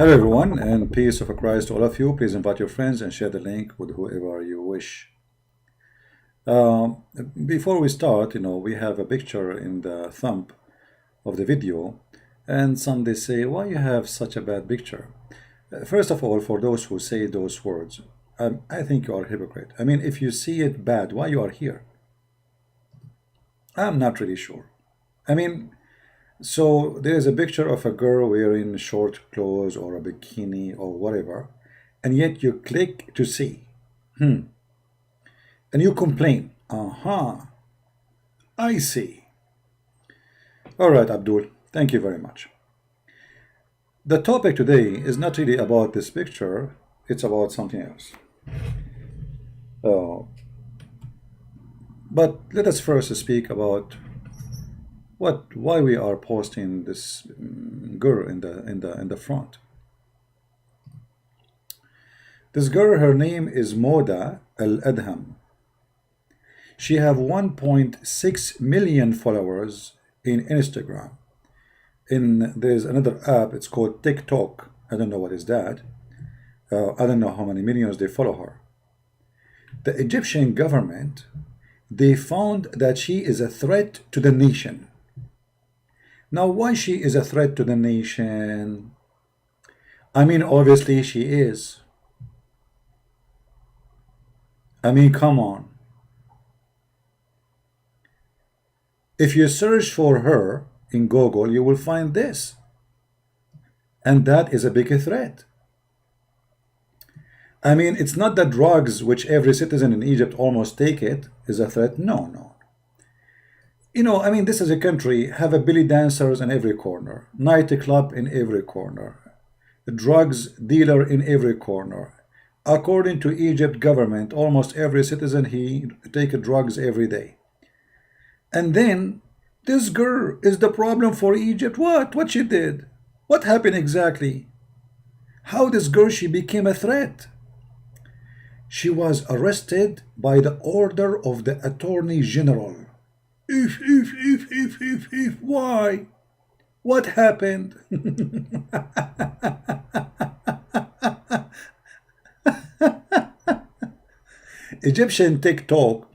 Hello everyone, and peace of Christ to all of you. Please invite your friends and share the link with whoever you wish. Um, Before we start, we have a picture in the thumb of the video, and some they say, why you have such a bad picture? First of all, for those who say those words, I think you are a hypocrite. I mean, if you see it bad, why you are here? I'm not really sure. I mean, so there's a picture of a girl wearing short clothes or a bikini or whatever, and yet you click to see, and you complain. I see. All right, Abdul, thank you very much. The topic today is not really about this picture, it's about something else. Uh, but let us first speak about why we are posting this girl in the front. This girl, her name is Moda Al Adham. She have 1.6 million followers in Instagram. There's another app, it's called TikTok. I don't know what is that. I don't know how many millions they follow her. The Egyptian government, they found that she is a threat to the nation. Now, why she is a threat to the nation? I mean, obviously she is. I mean, come on. If you search for her in Google, you will find this. And that is a big threat. I mean, it's not that drugs, which every citizen in Egypt almost take it, is a threat. No. I mean, this is a country, have a belly dancers in every corner, nightclub in every corner, drugs dealer in every corner. According to Egypt government, almost every citizen, he take drugs every day. And then, this girl is the problem for Egypt. What she did? What happened exactly? How this girl, she became a threat? She was arrested by the order of the Attorney General. Why? What happened? Egyptian TikTok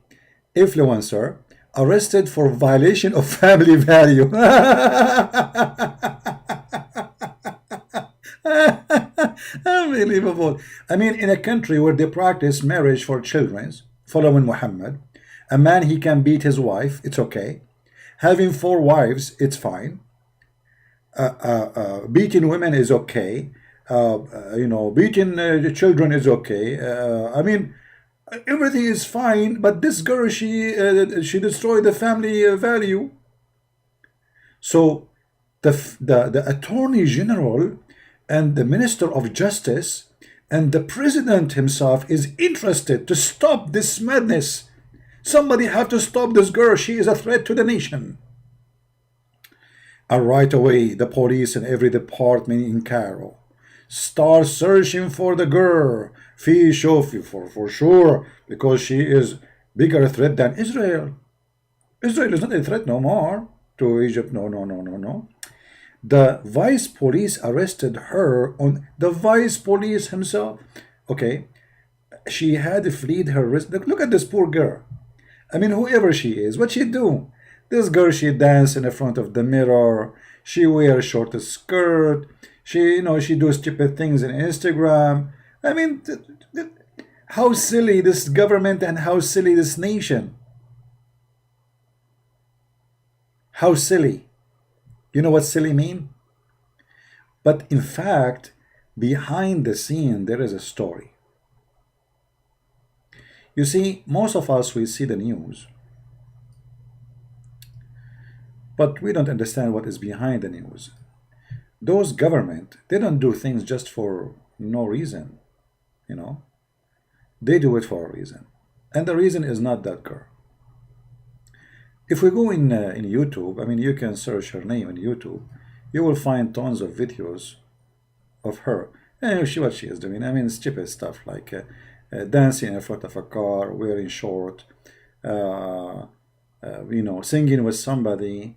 influencer arrested for violation of family value. Unbelievable. I mean, in a country where they practice marriage for children, following Muhammad, a man, he can beat his wife, it's okay. Having 4 wives, it's fine. Beating women is okay. Beating the children is okay. I mean, everything is fine, but this girl, she destroyed the family value. So the Attorney General and the Minister of Justice and the President himself is interested to stop this madness. Somebody have to stop this girl. She is a threat to the nation. And right away, the police in every department in Cairo start searching for the girl. For sure, because she is bigger threat than Israel. Israel is not a threat no more to Egypt. No. The vice police arrested her on the vice police himself. Okay, she had fled her risk. Look at this poor girl. I mean, whoever she is, what she do? This girl, she dance in the front of the mirror. She wear a short skirt. She do stupid things in Instagram. I mean, how silly this government and how silly this nation. How silly. You know what silly mean? But in fact, behind the scene, there is a story. You see, most of us, we see the news, but we don't understand what is behind the news. Those government, they don't do things just for no reason, They do it for a reason. And the reason is not that girl. If we go in YouTube, I mean, you can search her name in YouTube, you will find tons of videos of her. And what she is doing. I mean, stupid stuff like dancing in front of a car, wearing short, singing with somebody.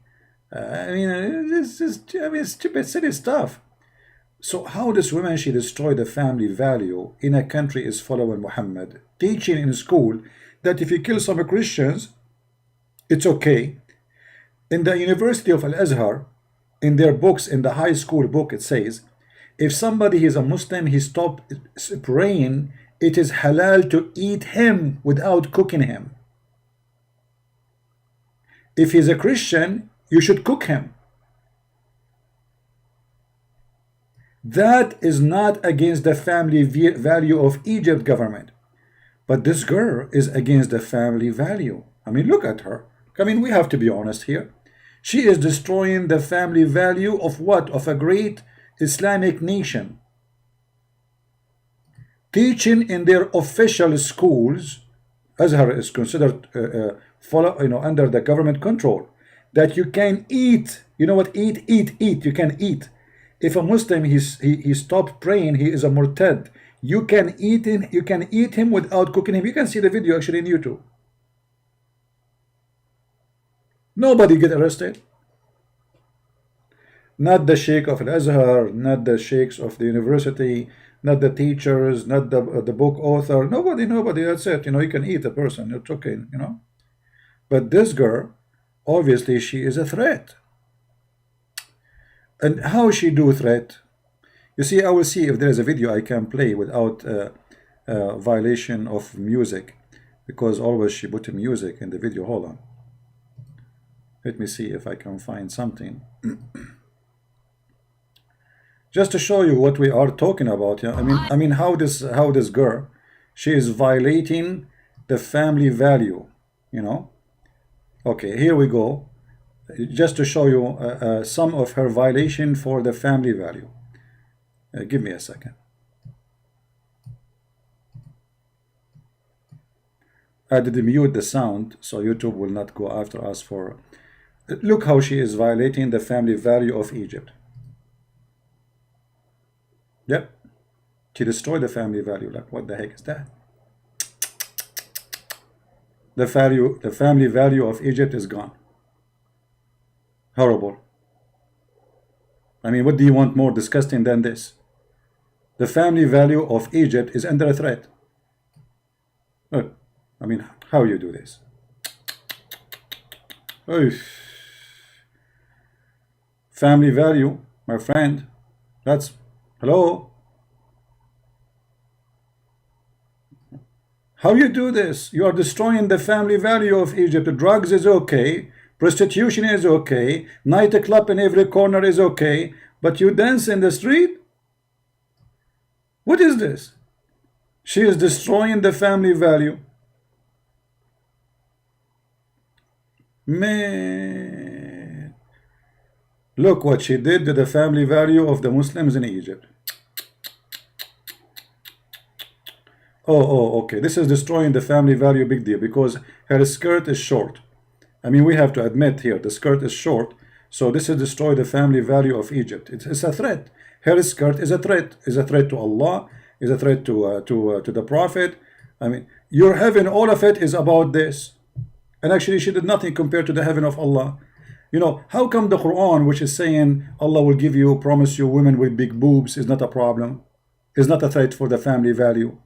I mean, stupid, silly stuff. So how this woman, she destroyed the family value in a country is following Muhammad, teaching in school that if you kill some Christians, it's okay. In the University of Al-Azhar, in their books, in the high school book, it says, if somebody is a Muslim, he stopped praying, it is halal to eat him without cooking him. If he's a Christian, you should cook him. That is not against the family value of Egypt government. But this girl is against the family value. I mean, look at her. I mean, we have to be honest here. She is destroying the family value of what? Of a great Islamic nation. Teaching in their official schools, Azhar is considered under the government control, that you can eat. You know what? Eat. You can eat. If a Muslim he stopped praying, he is a murtad. You can eat him. You can eat him without cooking him. You can see the video actually in YouTube. Nobody get arrested. Not the sheikh of Al-Azhar, not the sheikhs of the university, not the teachers, not the book author. Nobody. That's it. You can eat a person. It's okay. But this girl, obviously, she is a threat. And how she do threat? You see, I will see if there is a video I can play without violation of music, because always she put music in the video. Hold on. Let me see if I can find something. Just to show you what we are talking about. Yeah, I mean how this girl, she is violating the family value. Okay, here we go. Just to show you some of her violation for the family value. Give me a second. I did mute the sound so YouTube will not go after us for. Look how she is violating the family value of Egypt. Yep, she destroyed the family value. Like, what the heck is that? The family value of Egypt is gone. Horrible. I mean, what do you want more disgusting than this? The family value of Egypt is under threat. Look, I mean, how you do this? Family value, my friend. That's hello. How you do this? You are destroying the family value of Egypt. Drugs is okay. Prostitution is okay. Nightclub in every corner is okay. But you dance in the street? What is this? She is destroying the family value. Man. Look what she did to the family value of the Muslims in Egypt. Oh, okay. This is destroying the family value, big deal, because her skirt is short. I mean, we have to admit here, the skirt is short. So this is destroy the family value of Egypt. It's a threat. Her skirt is a threat. Is a threat to Allah. Is a threat to the Prophet. I mean, your heaven, all of it is about this. And actually, she did nothing compared to the heaven of Allah. How come the Quran, which is saying Allah will give you, promise you women with big boobs, is not a problem, is not a threat for the family value?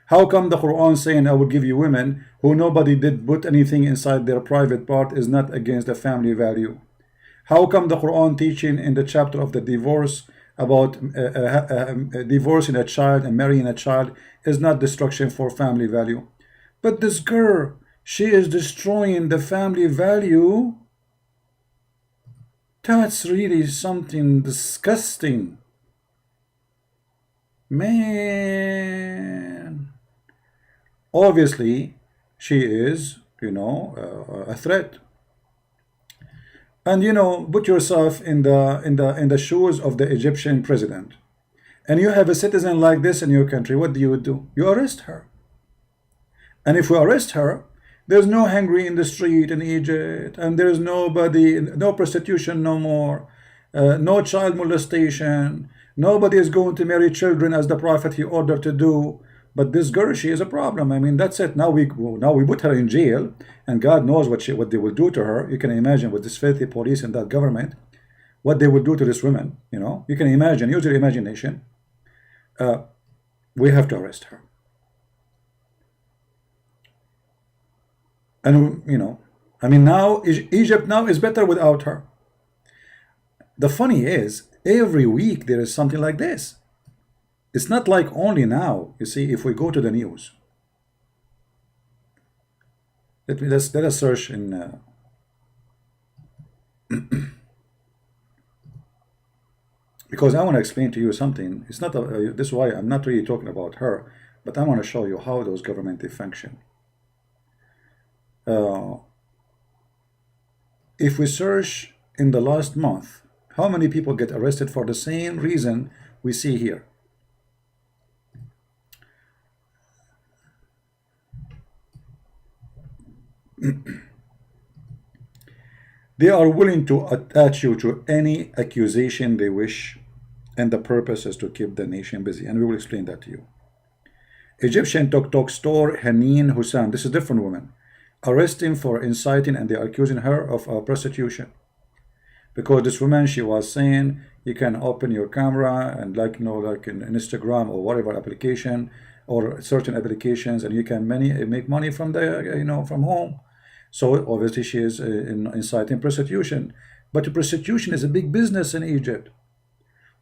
How come the Quran saying I will give you women who nobody did put anything inside their private part is not against the family value? How come the Quran teaching in the chapter of the divorce about divorcing a child and marrying a child is not destruction for family value? But this girl, she is destroying the family value. That's really something disgusting. Man. Obviously, she is, a threat. And put yourself in the shoes of the Egyptian president. And you have a citizen like this in your country. What do? You arrest her. And if we arrest her, there's no hungry in the street in Egypt, and there's nobody, no prostitution no more, no child molestation. Nobody is going to marry children as the Prophet he ordered to do. But this girl, she is a problem. I mean, that's it. Now we put her in jail, and God knows what they will do to her. You can imagine with this filthy police and that government. what they would do to this woman. You know, you can imagine, use your imagination. We have to arrest her. And, you know, I mean, now Egypt now is better without her. The funny is, every week there is something like this. It's not like only now. You see, if we go to the news, let us search in because I want to explain to you something. It's not this is why I'm not really talking about her, but I want to show you how those governments they function. If we search in the last month, how many people get arrested for the same reason we see here? They are willing to attach you to any accusation they wish, and the purpose is to keep the nation busy. And we will explain that to you. Egyptian tuk-tuk store Haneen Hussein, this is a different woman, arresting for inciting, and they are accusing her of prostitution. Because this woman, she was saying you can open your camera and, like, you know, like in Instagram or whatever application or certain applications, and you can make money from the, you know, from home. So obviously she is inciting prostitution. But prostitution is a big business in Egypt.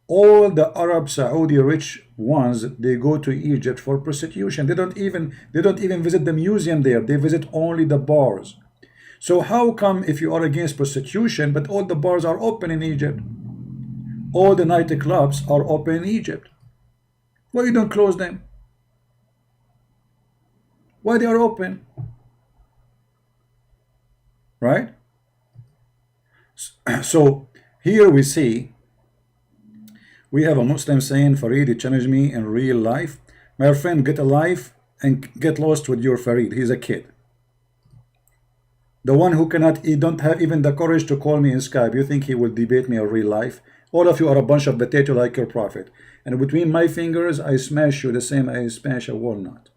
All the Arab Saudi rich ones, they go to Egypt for prostitution. They don't even visit the museum there. They visit only the bars. So how come if you are against prostitution, but all the bars are open in Egypt? All the nightclubs are open in Egypt. Why you don't close them? Why they are open? Right? So here we see we have a Muslim saying, Farid, you challenge me in real life. My friend, get a life and get lost with your Farid. He's a kid. The one who cannot, he don't have even the courage to call me in Skype. You think he will debate me in real life? All of you are a bunch of potato like your prophet. And between my fingers, I smash you the same I smash a walnut.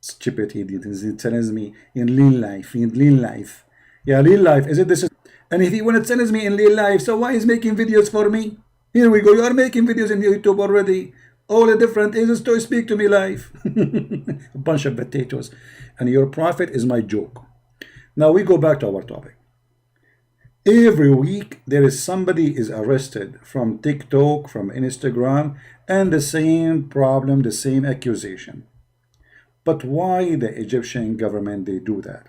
Stupid idiot. He tells me in real life, Yeah, real life. Is it this? And if he when it tells me in real life, so why is making videos for me? Here we go. You are making videos in YouTube already. All the different is to speak to me live. A bunch of potatoes. And your prophet is my joke. Now we go back to our topic. Every week there is somebody is arrested from TikTok, from Instagram, and the same problem, the same accusation. But why the Egyptian government they do that?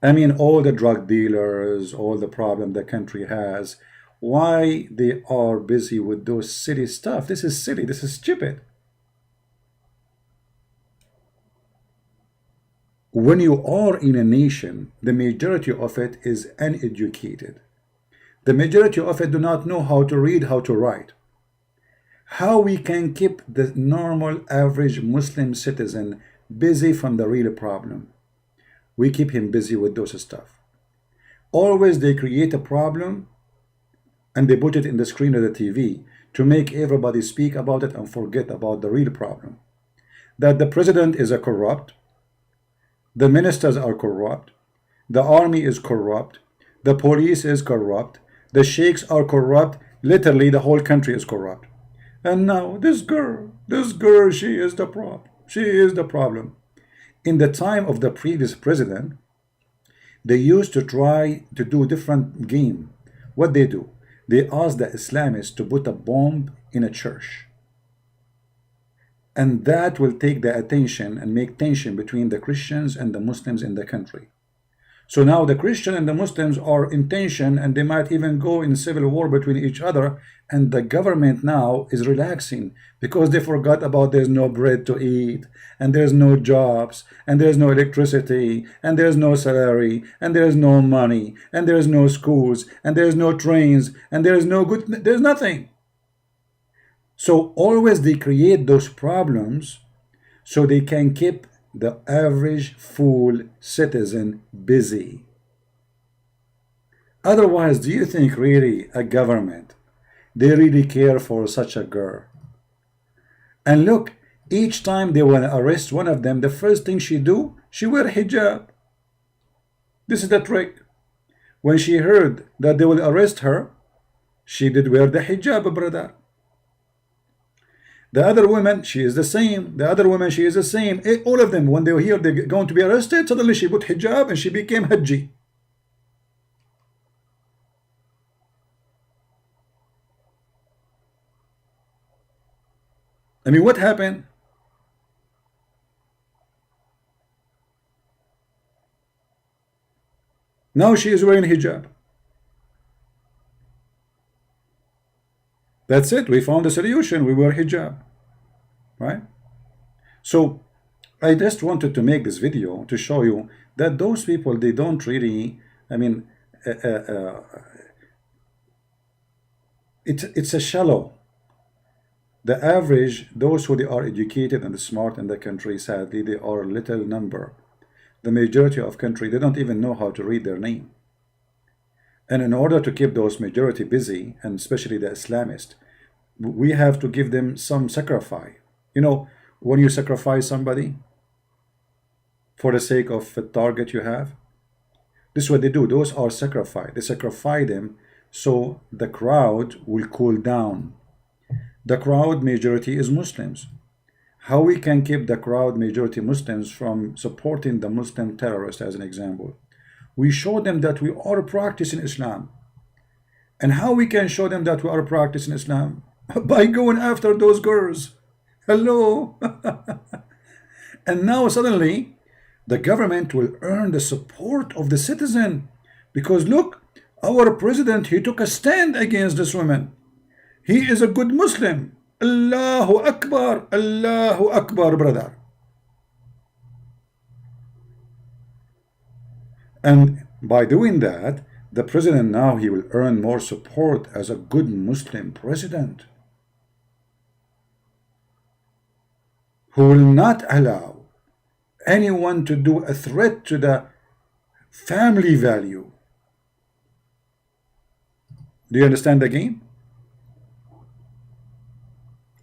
I mean, all the drug dealers, all the problem the country has, why they are busy with those silly stuff? This is silly, this is stupid. When you are in a nation, the majority of it is uneducated. The majority of it do not know how to read, how to write. How we can keep the normal average Muslim citizen busy from the real problem? We keep him busy with those stuff. Always they create a problem and they put it in the screen of the TV to make everybody speak about it and forget about the real problem. That the president is a corrupt, the ministers are corrupt, the army is corrupt, the police is corrupt, the sheikhs are corrupt, literally the whole country is corrupt. And now this girl, she is the problem. She is the problem. In the time of the previous president, they used to try to do different game. What they do? They ask the Islamists to put a bomb in a church. And that will take the attention and make tension between the Christians and the Muslims in the country. So now the Christian and the Muslims are in tension, and they might even go in civil war between each other. And the government now is relaxing because they forgot about there's no bread to eat, and there's no jobs, and there's no electricity, and there's no salary, and there's no money, and there's no schools, and there's no trains, and there's nothing. So always they create those problems so they can keep the average fool citizen busy. Otherwise, do you think really a government, they really care for such a girl? And look, each time they want to arrest one of them, the first thing she do, she wear hijab. This is the trick. When she heard that they will arrest her, she did wear the hijab, brother. The other women, she is the same. The other women, she is the same. All of them, when they hear they're going to be arrested, suddenly she put hijab and she became Hajji. I mean, what happened? Now she is wearing hijab. That's it. We found a solution. We wear hijab, right? So I just wanted to make this video to show you that those people, they don't really, I mean, it's a shallow. The average, those who they are educated and smart in the country, sadly, they are a little number. The majority of country, they don't even know how to read their name. And in order to keep those majority busy, and especially the Islamist, we have to give them some sacrifice. You know, when you sacrifice somebody for the sake of a target you have, this is what they do. Those are sacrifice. They sacrifice them so the crowd will cool down. The crowd majority is Muslims. How we can keep the crowd majority Muslims from supporting the Muslim terrorist, as an example? We show them that we are practicing Islam. And how we can show them that we are practicing Islam? By going after those girls. Hello. And now suddenly the government will earn the support of the citizen, because look, our president, he took a stand against this woman. He is a good Muslim. Allahu Akbar, Allahu Akbar, brother. And by doing that, the president now, he will earn more support as a good Muslim president, who will not allow anyone to do a threat to the family value. Do you understand the game?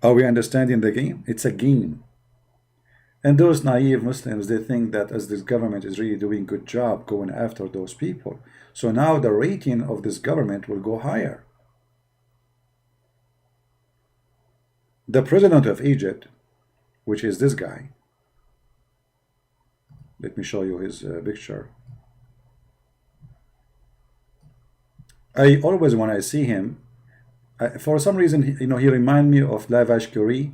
Are we understanding the game? It's a game. And those naive Muslims, they think that as this government is really doing a good job going after those people, so now the rating of this government will go higher. The president of Egypt, which is this guy, let me show you his picture. I always, when I see him, for some reason, you know, he reminds me of La Vache qui rit,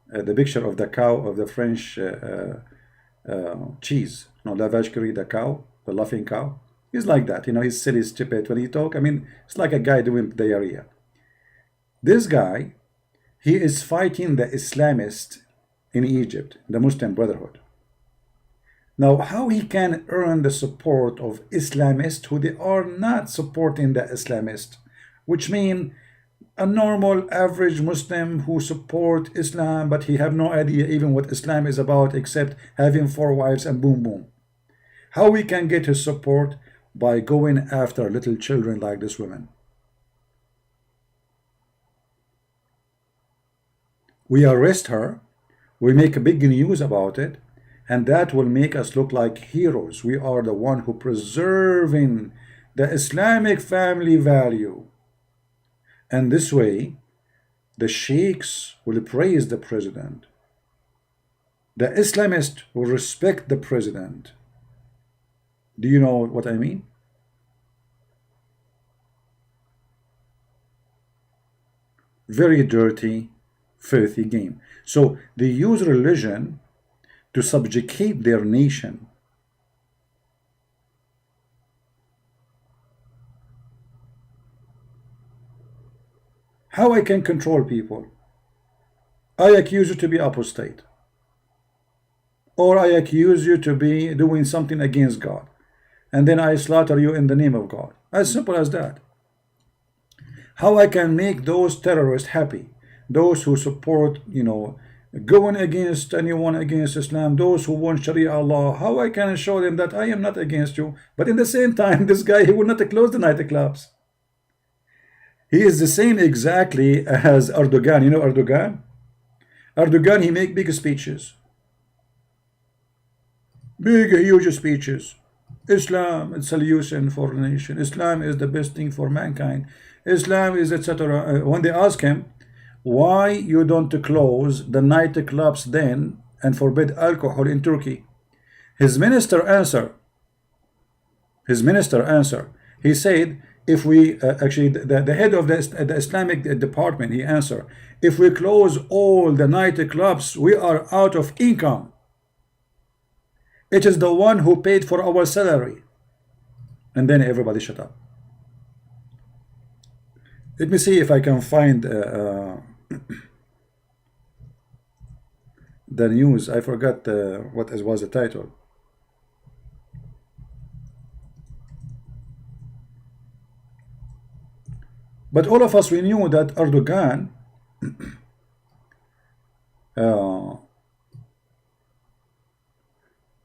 the picture of the cow, of the French cheese. No, La Vache qui rit, the cow, the laughing cow. He's like that, you know, he's silly, stupid when he talk. I mean, it's like a guy doing diarrhea. This guy, he is fighting the Islamist in Egypt, the Muslim Brotherhood. Now, how he can earn the support of Islamists who they are not supporting the Islamist, which mean a normal average Muslim who support Islam, but he have no idea even what Islam is about except having 4 wives and boom boom. How we can get his support? By going after little children like this woman. We arrest her, we make a big news about it, and that will make us look like heroes. We are the one who preserving the Islamic family value. And this way, the sheikhs will praise the president. The Islamists will respect the president. Do you know what I mean? Very dirty, filthy game. So they use religion to subjugate their nation. How I can control people? I accuse you to be apostate, or I accuse you to be doing something against God, and then I slaughter you in the name of God. As simple as that. How I can make those terrorists happy, those who support, you know, going against anyone against Islam, those who want Sharia law, how I can show them that I am not against you, but in the same time, this guy, he will not close the nightclubs. He is the same exactly as Erdogan. You know Erdogan? Erdogan, he make big speeches. Big, huge speeches. Islam is solution for the nation. Islam is the best thing for mankind. Islam is etc. When they ask him why you don't close the nightclubs then and forbid alcohol in Turkey, his minister answer. His minister answer. He said, if we actually the head of the Islamic department, he answered, if we close all the nightclubs, we are out of income. It is the one who paid for our salary. And then everybody shut up. Let me see if I can find the news. I forgot what was the title. But all of us, we knew that Erdogan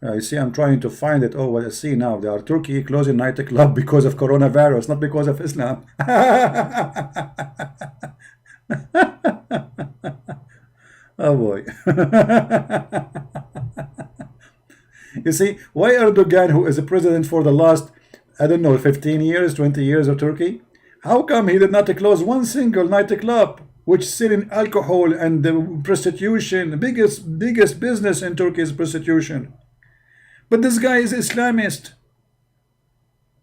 you see, I'm trying to find it. Oh, well, I see now. They are Turkey closing nightclub because of coronavirus, not because of Islam. Oh boy. You see, why Erdogan, who is a president for the last, I don't know, 15 years, 20 years of Turkey, how come he did not close one single nightclub which selling alcohol and prostitution? The biggest business in Turkey is prostitution. But this guy is Islamist.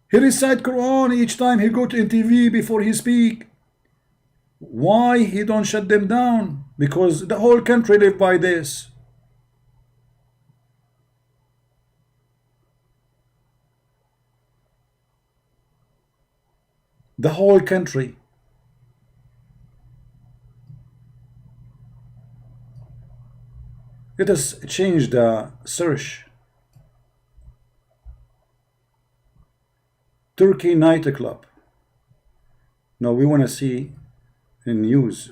He recite Quran each time he go to TV before he speak. Why he don't shut them down? Because the whole country live by this. The whole country. Let us change the search. Turkey nightclub. No, we want to see in news.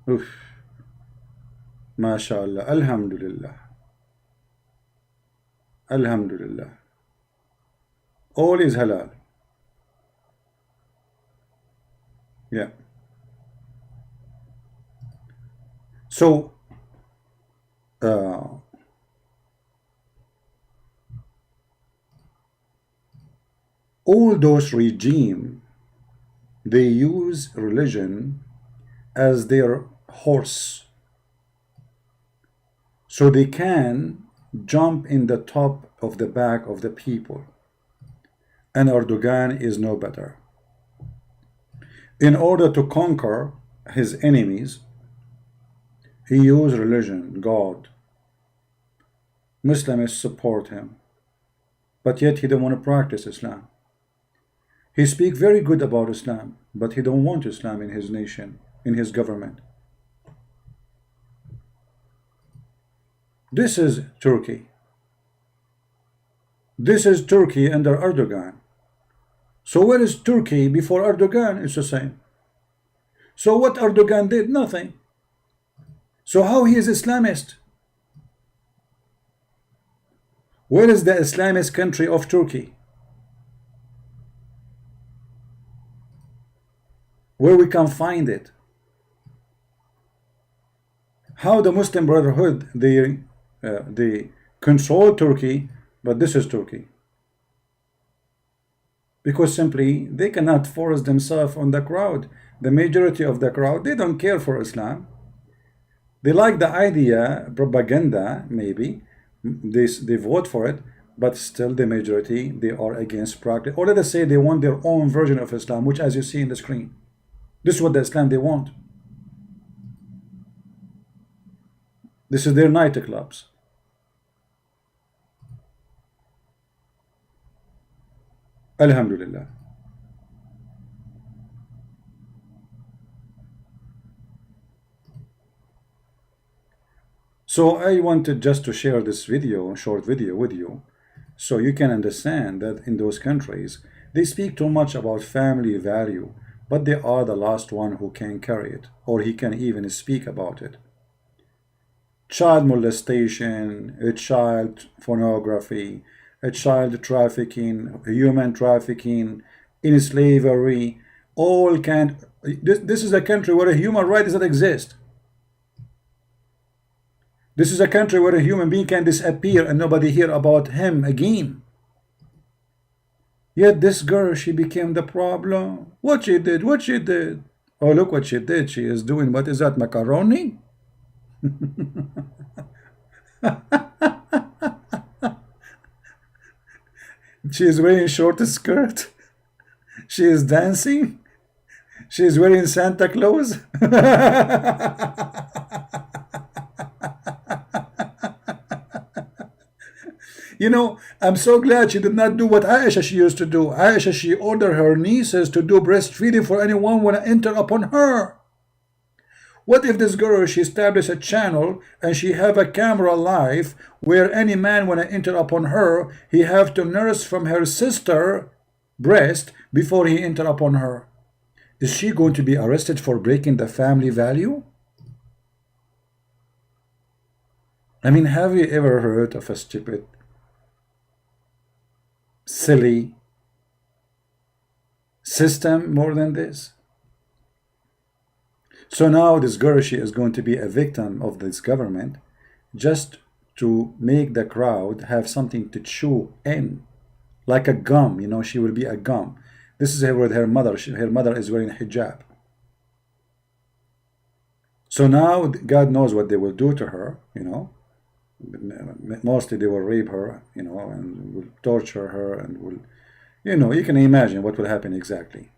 Oof. MashaAllah. Alhamdulillah. Alhamdulillah. All is halal. Yeah. So all those regime, they use religion as their horse, so they can jump in the top of the back of the people. And Erdogan is no better. In order to conquer his enemies, he used religion, God. Muslims support him, but yet he don't want to practice Islam. He speak very good about Islam, but he don't want Islam in his nation, in his government. This is Turkey. This is Turkey under Erdogan. So where is Turkey before Erdogan? It's the same. So what Erdogan did? Nothing. So how he is Islamist? Where is the Islamist country of Turkey? Where we can find it? How the Muslim Brotherhood, they control Turkey, but this is Turkey. Because simply they cannot force themselves on the crowd. The majority of the crowd, they don't care for Islam. They like the idea, propaganda, maybe. They vote for it, but still the majority, they are against practice. Or let us say they want their own version of Islam, which as you see in the screen. This is what the Islam they want. This is their nightclubs. Alhamdulillah. So I wanted just to share this video, short video with you, so you can understand that in those countries, they speak too much about family value, but they are the last one who can carry it, or he can even speak about it. Child molestation, child pornography, child trafficking, human trafficking, in slavery, all can. This is a country where a human right does not exist. This is a country where a human being can disappear and nobody hear about him again. Yet this girl, she became the problem. What she did? What she did? Oh, look what she did. She is doing, what is that, macaroni? She is wearing short skirt. She is dancing. She is wearing Santa Claus. You know, I'm so glad she did not do what Aisha she used to do. Aisha, she ordered her nieces to do breastfeeding for anyone when I enter upon her. What if this girl, she established a channel and she have a camera live where any man when I enter upon her, he have to nurse from her sister breast before he enter upon her? Is she going to be arrested for breaking the family value? I mean, have you ever heard of a stupid, silly system more than this? So now this girl, she is going to be a victim of this government just to make the crowd have something to chew in, like a gum. You know, she will be a gum. This is her with her mother. Her mother is wearing hijab. So now God knows what they will do to her, you know. Mostly they will rape her, you know, and will torture her and will, you know, you can imagine what will happen exactly.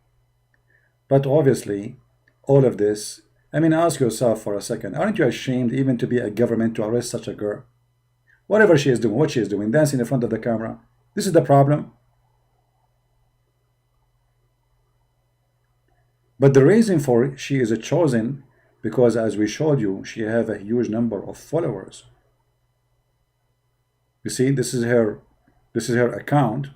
But obviously, all of this, I mean, ask yourself for a second, aren't you ashamed even to be a government to arrest such a girl? Whatever she is doing, what she is doing, dancing in front of the camera, this is the problem. But the reason for it, she is chosen because, as we showed you, she have a huge number of followers. You see, this is her account.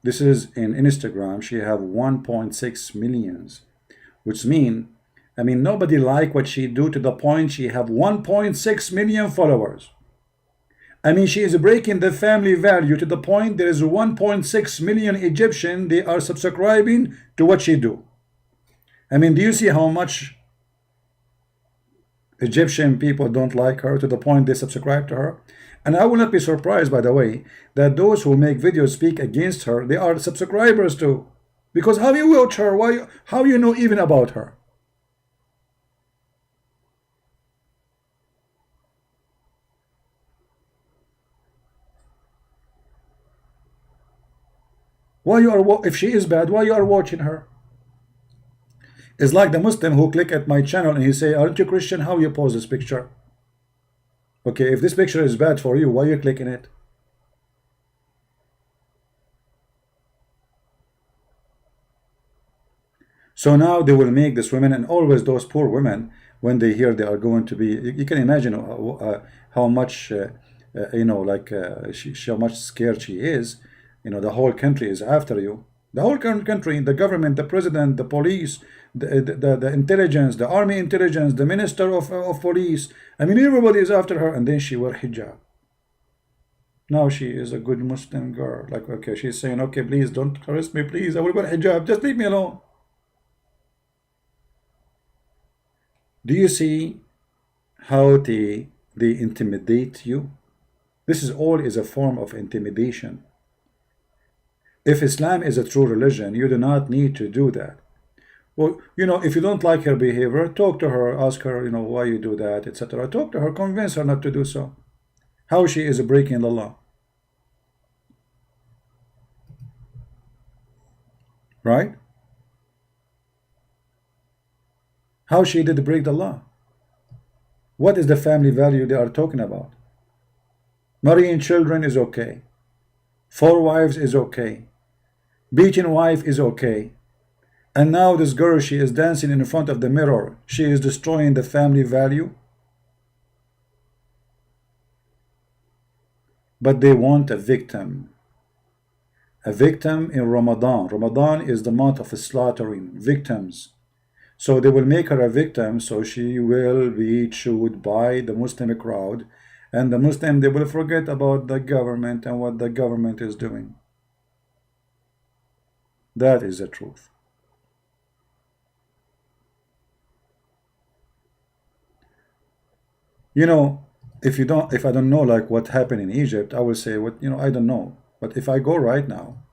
This is in Instagram. She have 1.6 millions, which I mean, nobody like what she do to the point she have 1.6 million followers. I mean, she is breaking the family value to the point there is 1.6 million Egyptian, they are subscribing to what she do. I mean, do you see how much Egyptian people don't like her to the point they subscribe to her? And I will not be surprised, by the way, that those who make videos speak against her, they are subscribers too. Because how you watch her? Why? How you know even about her? Why you are? If she is bad, why you are watching her? It's like the Muslim who click at my channel and he say, "Aren't you Christian? How you pose this picture?" Okay, if this picture is bad for you, why are you clicking it? So now they will make this women, and always those poor women, when they hear they are going to be, you can imagine how much, you know, like how much scared she is. You know, the whole country is after you. The whole country, the government, the president, the police, the intelligence, the army intelligence, the minister of police. I mean, everybody is after her, and then she wear hijab. Now she is a good Muslim girl. Like, okay, she's saying, okay, please don't arrest me, please. I will wear hijab. Just leave me alone. Do you see how they intimidate you? This is all is a form of intimidation. If Islam is a true religion, you do not need to do that. Well, you know, if you don't like her behavior, talk to her, ask her, you know, why you do that, etc. Talk to her, convince her not to do so. How she is breaking the law. Right? How she did break the law. What is the family value they are talking about? Marrying children is okay. 4 wives is okay. Beating wife is okay. And now this girl, she is dancing in front of the mirror. She is destroying the family value. But they want a victim. A victim in Ramadan. Ramadan is the month of slaughtering victims. So they will make her a victim, so she will be chewed by the Muslim crowd. And the Muslim, they will forget about the government and what the government is doing. That is the truth. You know, if I don't know like what happened in Egypt, I will say, what, you know, I don't know. But if I go right now,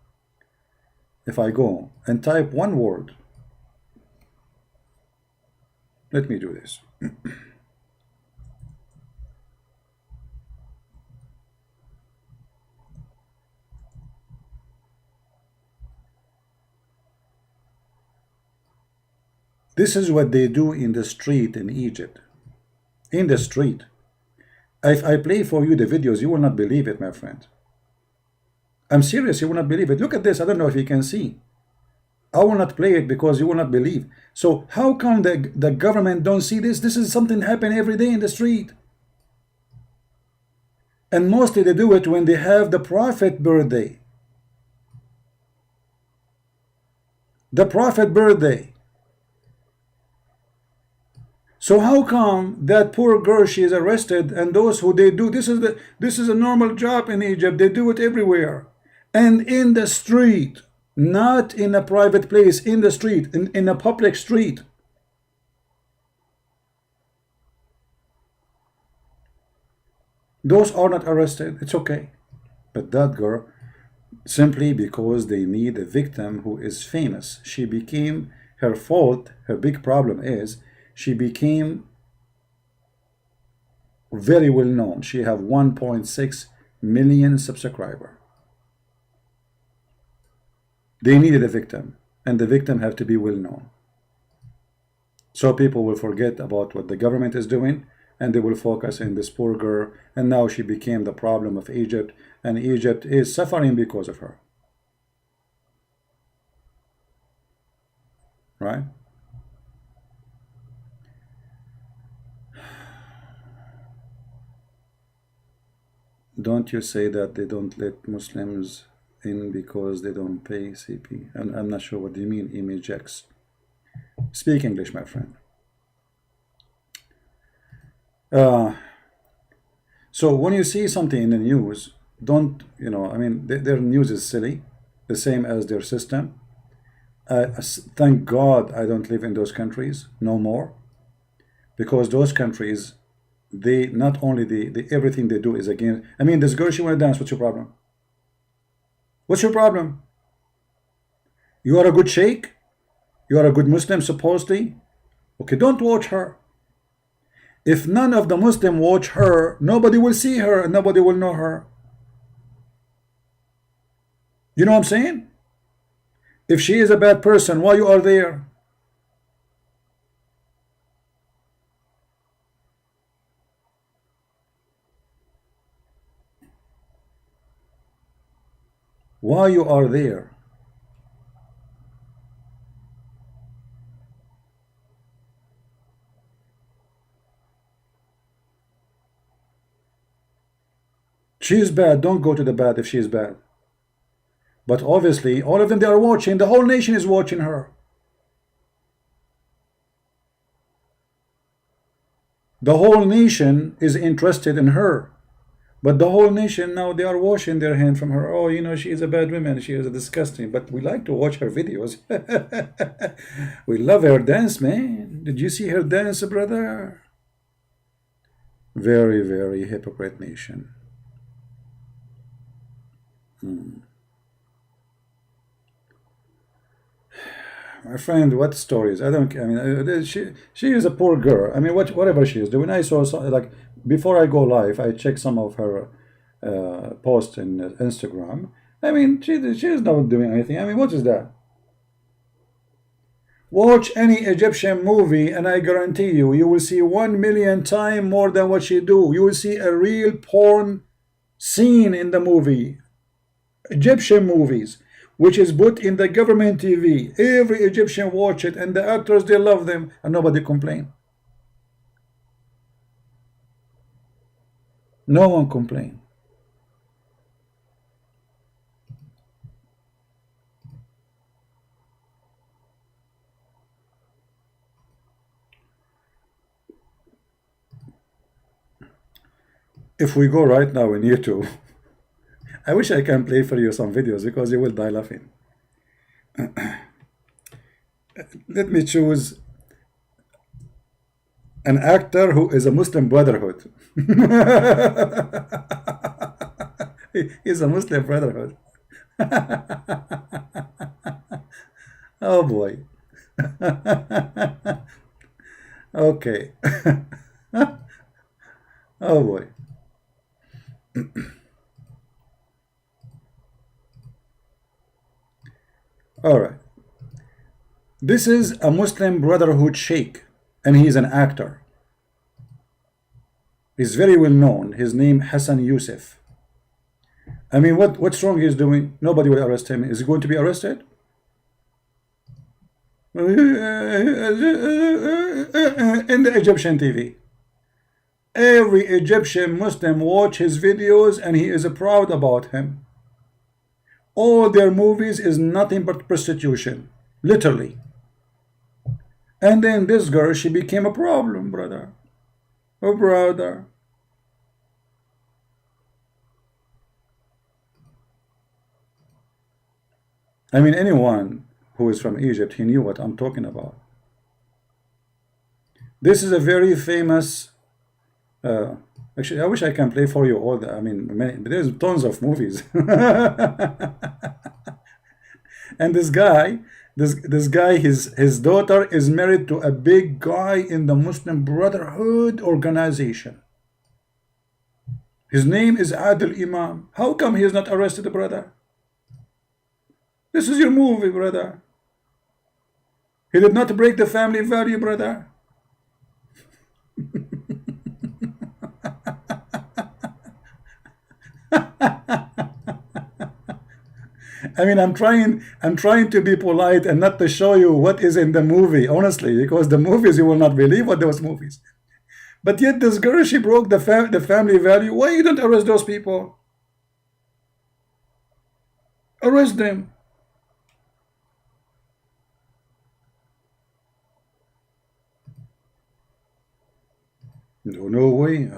if I go and type one word, let me do this. This is what they do in the street in Egypt. In the street. If I play for you the videos, you will not believe it, my friend. I'm serious, you will not believe it. Look at this. I don't know if you can see. I will not play it because you will not believe. So how come the government don't see this? This is something happen every day in the street. And mostly they do it when they have the prophet birthday. The prophet birthday. So how come that poor girl, she is arrested, and those who they do, this is a normal job in Egypt. They do it everywhere. And in the street, not in a private place, in the street, in a public street. Those are not arrested. It's okay. But that girl, simply because they need a victim who is famous, she became, her fault, her big problem is, she became very well known. She have 1.6 million subscribers. They needed a victim, and the victim have to be well known. So people will forget about what the government is doing, and they will focus in this poor girl, and now she became the problem of Egypt, and Egypt is suffering because of her. Right? Don't you say that they don't let Muslims in because they don't pay CP? And I'm not sure what you mean, Image X. Speak English, my friend. So when you see something in the news, don't, you know, I mean, their news is silly, the same as their system. Thank God I don't live in those countries no more, because those countries, they not only everything they do is against. I mean, this girl, she want to dance. What's your problem? What's your problem? You are a good sheikh. You are a good Muslim, supposedly. Okay, don't watch her. If none of the Muslim watch her, nobody will see her and nobody will know her. You know what I'm saying? If she is a bad person, why you are there? Why you are there? She is bad. Don't go to the bad if she is bad. But obviously, all of them, they are watching. The whole nation is watching her. The whole nation is interested in her. But the whole nation now, they are washing their hand from her. Oh, you know, she is a bad woman. She is a disgusting. But we like to watch her videos. We love her dance, man. Did you see her dance, brother? Very, very hypocrite nation. My friend, what stories? I don't. I mean, she is a poor girl. I mean, whatever she is doing. I saw like before I go live, I check some of her posts in Instagram. I mean, she is not doing anything. I mean, what is that? Watch any Egyptian movie, and I guarantee you, you will see 1,000,000 times more than what she do. You will see a real porn scene in the movie. Egyptian movies, which is put in the government TV. Every Egyptian watch it, and the actors, they love them, and nobody complain. No one complain. If we go right now in YouTube, I wish I can play for you some videos because you will die laughing. Let me choose an actor who is a Muslim Brotherhood. He's a Muslim Brotherhood. Oh boy. Okay. Oh boy. All right. This is a Muslim Brotherhood sheikh, and he's an actor. He's very well known. His name Hassan Youssef. I mean, what's wrong he's doing? Nobody will arrest him. Is he going to be arrested? In the Egyptian TV. Every Egyptian Muslim watch his videos and he is proud about him. All their movies is nothing but prostitution. Literally. And then this girl, she became a problem, brother. Oh, brother. I mean, anyone who is from Egypt, he knew what I'm talking about. This is a very famous. Actually, I wish I can play for you all the. I mean, there's tons of movies. And this guy, his daughter is married to a big guy in the Muslim Brotherhood organization. His name is Adil Imam. How come he is not arrested, brother? This is your movie, brother. He did not break the family value, brother. I mean, I'm trying to be polite and not to show you what is in the movie, honestly, because the movies, you will not believe what those movies. But yet this girl, she broke the family value. Why you don't arrest those people? Arrest them. No, no way.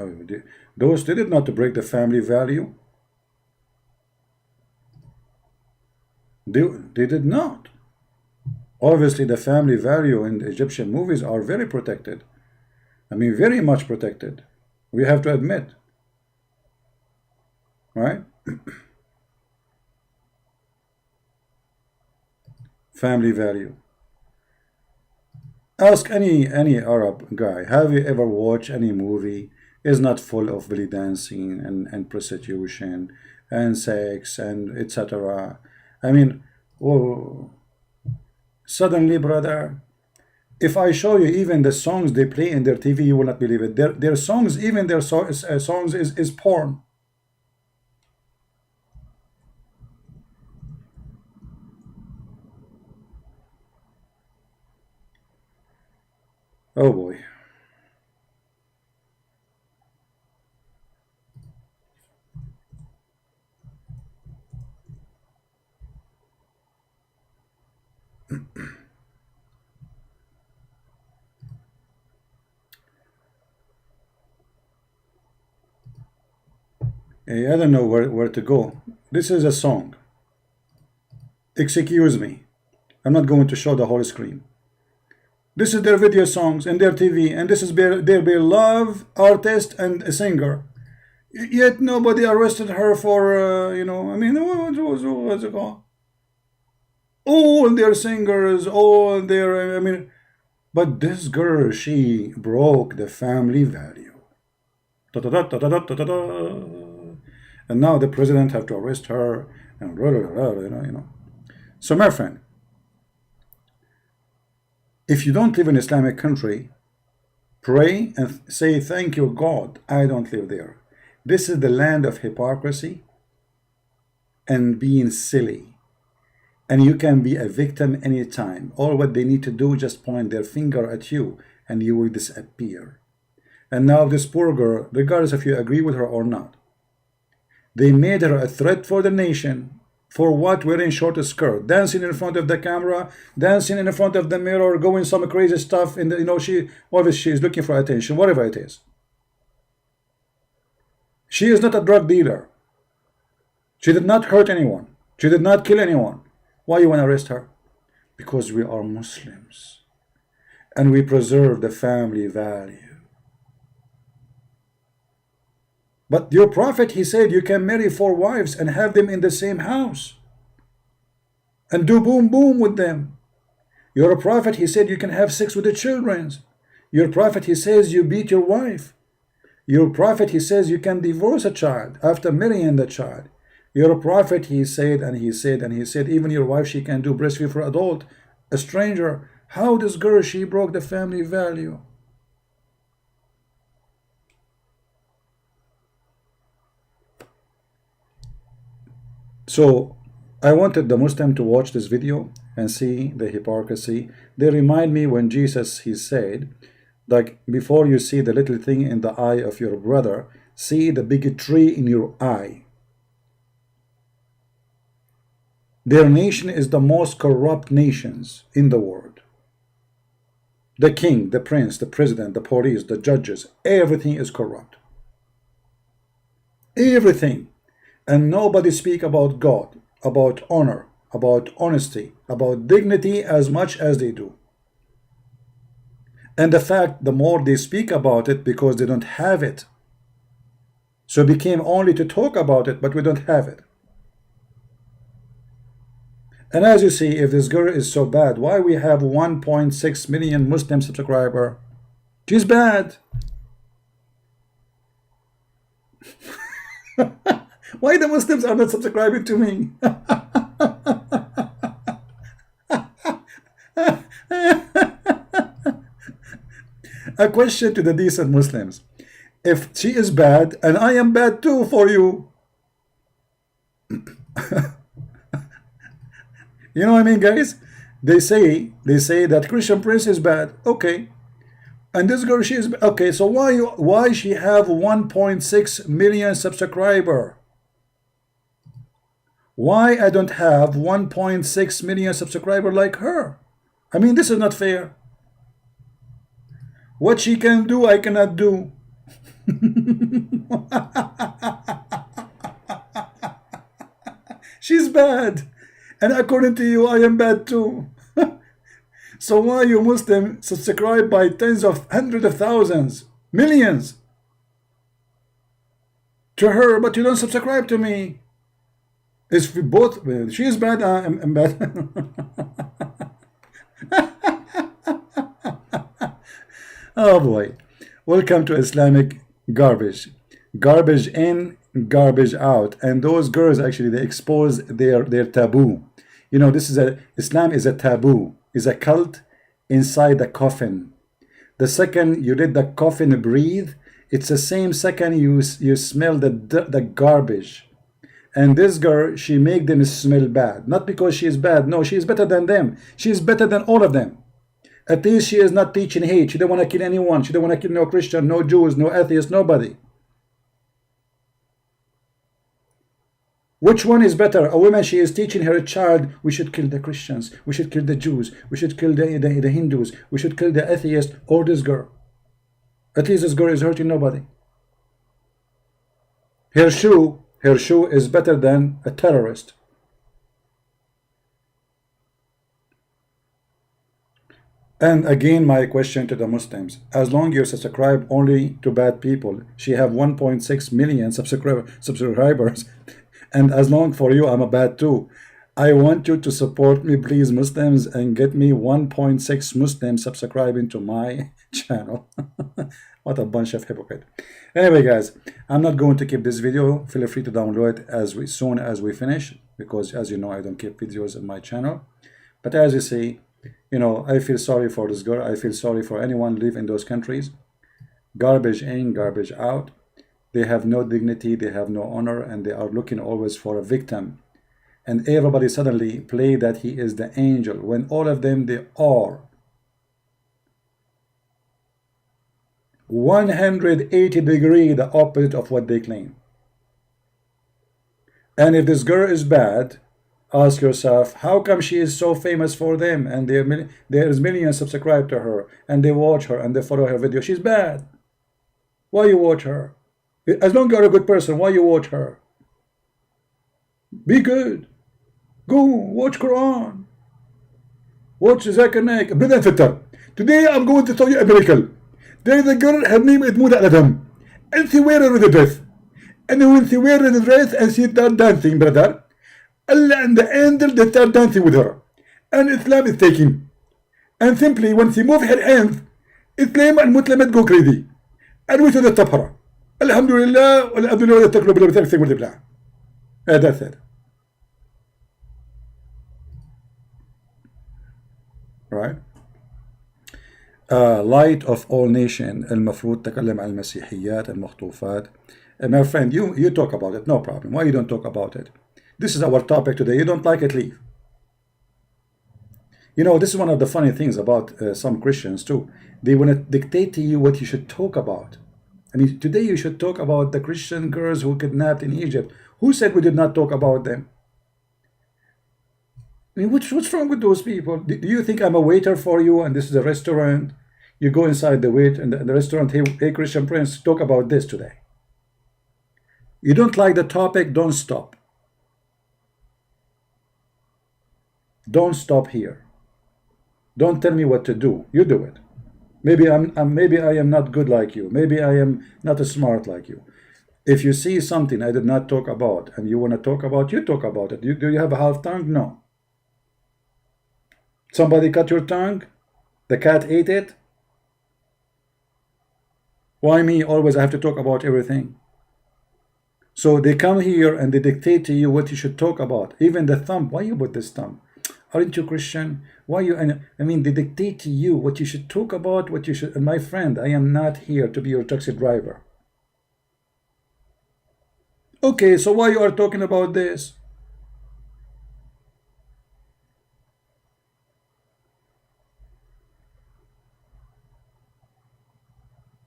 Those did not to break the family value. They did not. Obviously, the family value in the Egyptian movies are very protected. I mean, very much protected. We have to admit. Right? Family value. Ask any Arab guy, have you ever watched any movie is not full of belly dancing and prostitution and sex and etc. I mean, oh, suddenly, brother, if I show you even the songs they play in their TV, you will not believe it. Their songs, even their songs is porn. Oh boy. I don't know where to go. This is a song. Excuse me. I'm not going to show the whole screen. This is their video songs and their TV, and this is their beloved artist and a singer. Yet nobody arrested her for, I mean, what's it called? All their singers, all their, I mean, but this girl, she broke the family value. Da, da, da, da, da, da, da, da. And now the president have to arrest her, and blah, blah, blah, you know. So, my friend, if you don't live in an Islamic country, pray and say, thank you, God, I don't live there. This is the land of hypocrisy and being silly. And you can be a victim anytime. All what they need to do is just point their finger at you and you will disappear. And now this poor girl, regardless if you agree with her or not, they made her a threat for the nation. For what? Wearing short skirt, dancing in front of the camera, dancing in front of the mirror, going some crazy stuff. In the, she obviously she is looking for attention, whatever it is. She is not a drug dealer. She did not hurt anyone. She did not kill anyone. Why you want to arrest her? Because we are Muslims, and we preserve the family value. But your prophet, he said you can marry 4 wives and have them in the same house and do boom boom with them. Your prophet, he said you can have sex with the children. Your prophet, he says you beat your wife. Your prophet, he says you can divorce a child after marrying the child. Your prophet, he said and he said and he said even your wife, she can do breastfeed for adult, a stranger. How this girl, she broke the family value. So I wanted the Muslim to watch this video and see the hypocrisy. They remind me when Jesus, he said, like, before you see the little thing in the eye of your brother, see the big tree in your eye. Their nation is the most corrupt nations in the world. The king, the prince, the president, the police, the judges, everything is corrupt. Everything. And nobody speak about God, about honor, about honesty, about dignity as much as they do. And the fact, the more they speak about it, because they don't have it. So it became only to talk about it, but we don't have it. And as you see, if this girl is so bad, why we have 1.6 million Muslim subscriber? She's bad. Why the Muslims are not subscribing to me? A question to the decent Muslims. If she is bad and I am bad too for you, you know what I mean, guys? They say that Christian Prince is bad. Okay. And this girl, she is okay. So why she have 1.6 million subscriber? Why I don't have 1.6 million subscriber like her? I mean, this is not fair. What she can do, I cannot do. She's bad. And according to you, I am bad too. So why you Muslim subscribe by tens of hundreds of thousands, millions to her, but you don't subscribe to me? It's both. She is bad, I'm bad. Oh boy. Welcome to Islamic garbage. Garbage in, garbage out. And those girls, actually, they expose their taboo. You know, Islam is a taboo, is a cult inside the coffin. The second you let the coffin breathe, it's the same second you smell the garbage. And this girl, she make them smell bad. Not because she is bad. No, she is better than them. She is better than all of them. At least she is not teaching hate. She don't want to kill anyone. She don't want to kill no Christian, no Jews, no atheists, nobody. Which one is better? A woman, she is teaching her child, we should kill the Christians, we should kill the Jews, we should kill the Hindus, we should kill the atheists, or this girl. At least this girl is hurting nobody. Her shoe is better than a terrorist. And again, my question to the Muslims, as long as you subscribe only to bad people, she have 1.6 million subscribers, and as long for you, I'm a bad too. I want you to support me, please, Muslims, and get me 1.6 Muslims subscribing to my channel. What a bunch of hypocrites. Anyway, guys, I'm not going to keep this video. Feel free to download it as soon as we finish, because as you know, I don't keep videos on my channel. But as you see, you know, I feel sorry for this girl. I feel sorry for anyone live in those countries. Garbage in, garbage out. They have no dignity, they have no honor, and they are looking always for a victim. And everybody suddenly play that he is the angel, when all of them, they are 180 degrees the opposite of what they claim. And if this girl is bad, ask yourself, how come she is so famous for them, and there is millions subscribed to her, and they watch her, and they follow her video? She's bad. Why you watch her? As long as you're a good person, why you watch her? Be good. Go watch Quran. Watch Zakir Naik. Brother Fitter. Today I'm going to tell you a miracle. There is a girl, her name is Muda Adam. And she wear a death. And when she wear the dress and she start dancing, brother, Allah and the angel, they start dancing with her. And Islam is taking. And simply when she move her hands, Islam and Muslims go crazy. And we should stop her. Alhamdulillah, alhamdulillah, ولا تاكلوا بلا بتاكل ولا بلا. That's it. Right? Light of all nation المفروض تكلم عن المسيحيات المخطوفات. My friend, you talk about it, no problem. Why you don't talk about it? This is our topic today. You don't like it, leave. You know, this is one of the funny things about some Christians too. They want to dictate to you what you should talk about. I mean, today you should talk about the Christian girls who kidnapped in Egypt. Who said we did not talk about them? I mean, what's wrong with those people? Do you think I'm a waiter for you and this is a restaurant? You go inside the wait and the restaurant, hey Christian Prince, talk about this today. You don't like the topic, don't stop. Don't stop here. Don't tell me what to do. You do it. Maybe maybe I am not good like you. Maybe I am not as smart like you. If you see something I did not talk about and you want to talk about, you talk about it. Do you have a half tongue? No. Somebody cut your tongue? The cat ate it? Why me? Always I have to talk about everything. So they come here and they dictate to you what you should talk about. Even the thumb. Why you put this thumb? Aren't you Christian? Why you? I mean, they dictate to you what you should talk about, what you should. And my friend, I am not here to be your taxi driver. Okay, so why you are talking about this?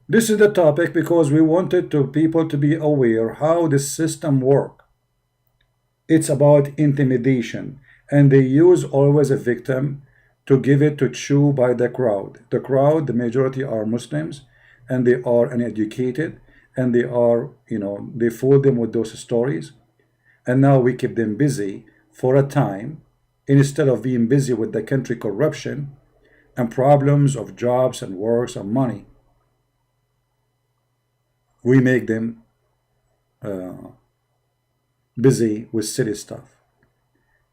This is the topic because we wanted people to be aware how the system works. It's about intimidation, and they use always a victim to give it to chew by the crowd. The crowd, the majority are Muslims, and they are uneducated, and they are, they fool them with those stories. And now we keep them busy for a time, instead of being busy with the country corruption and problems of jobs and works and money. We make them busy with silly stuff.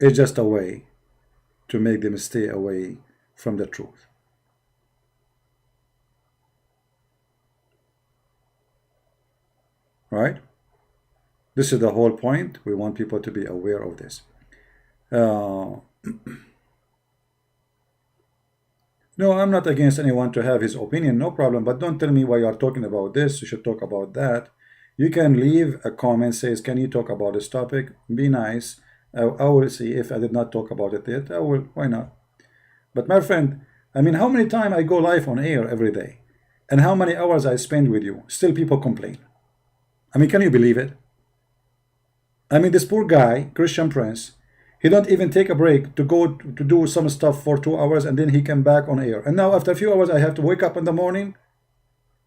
It's just a way to make them stay away from the truth. Right? This is the whole point. We want people to be aware of this. No, I'm not against anyone to have his opinion, no problem, but don't tell me why you are talking about this, you should talk about that. You can leave a comment, says, can you talk about this topic? Be nice. I will see if I did not talk about it yet. I will, why not? But my friend, I mean, how many times I go live on air every day? And how many hours I spend with you? Still people complain. I mean, can you believe it? I mean, this poor guy, Christian Prince, he don't even take a break to go to do some stuff for 2 hours and then he come back on air. And now after a few hours, I have to wake up in the morning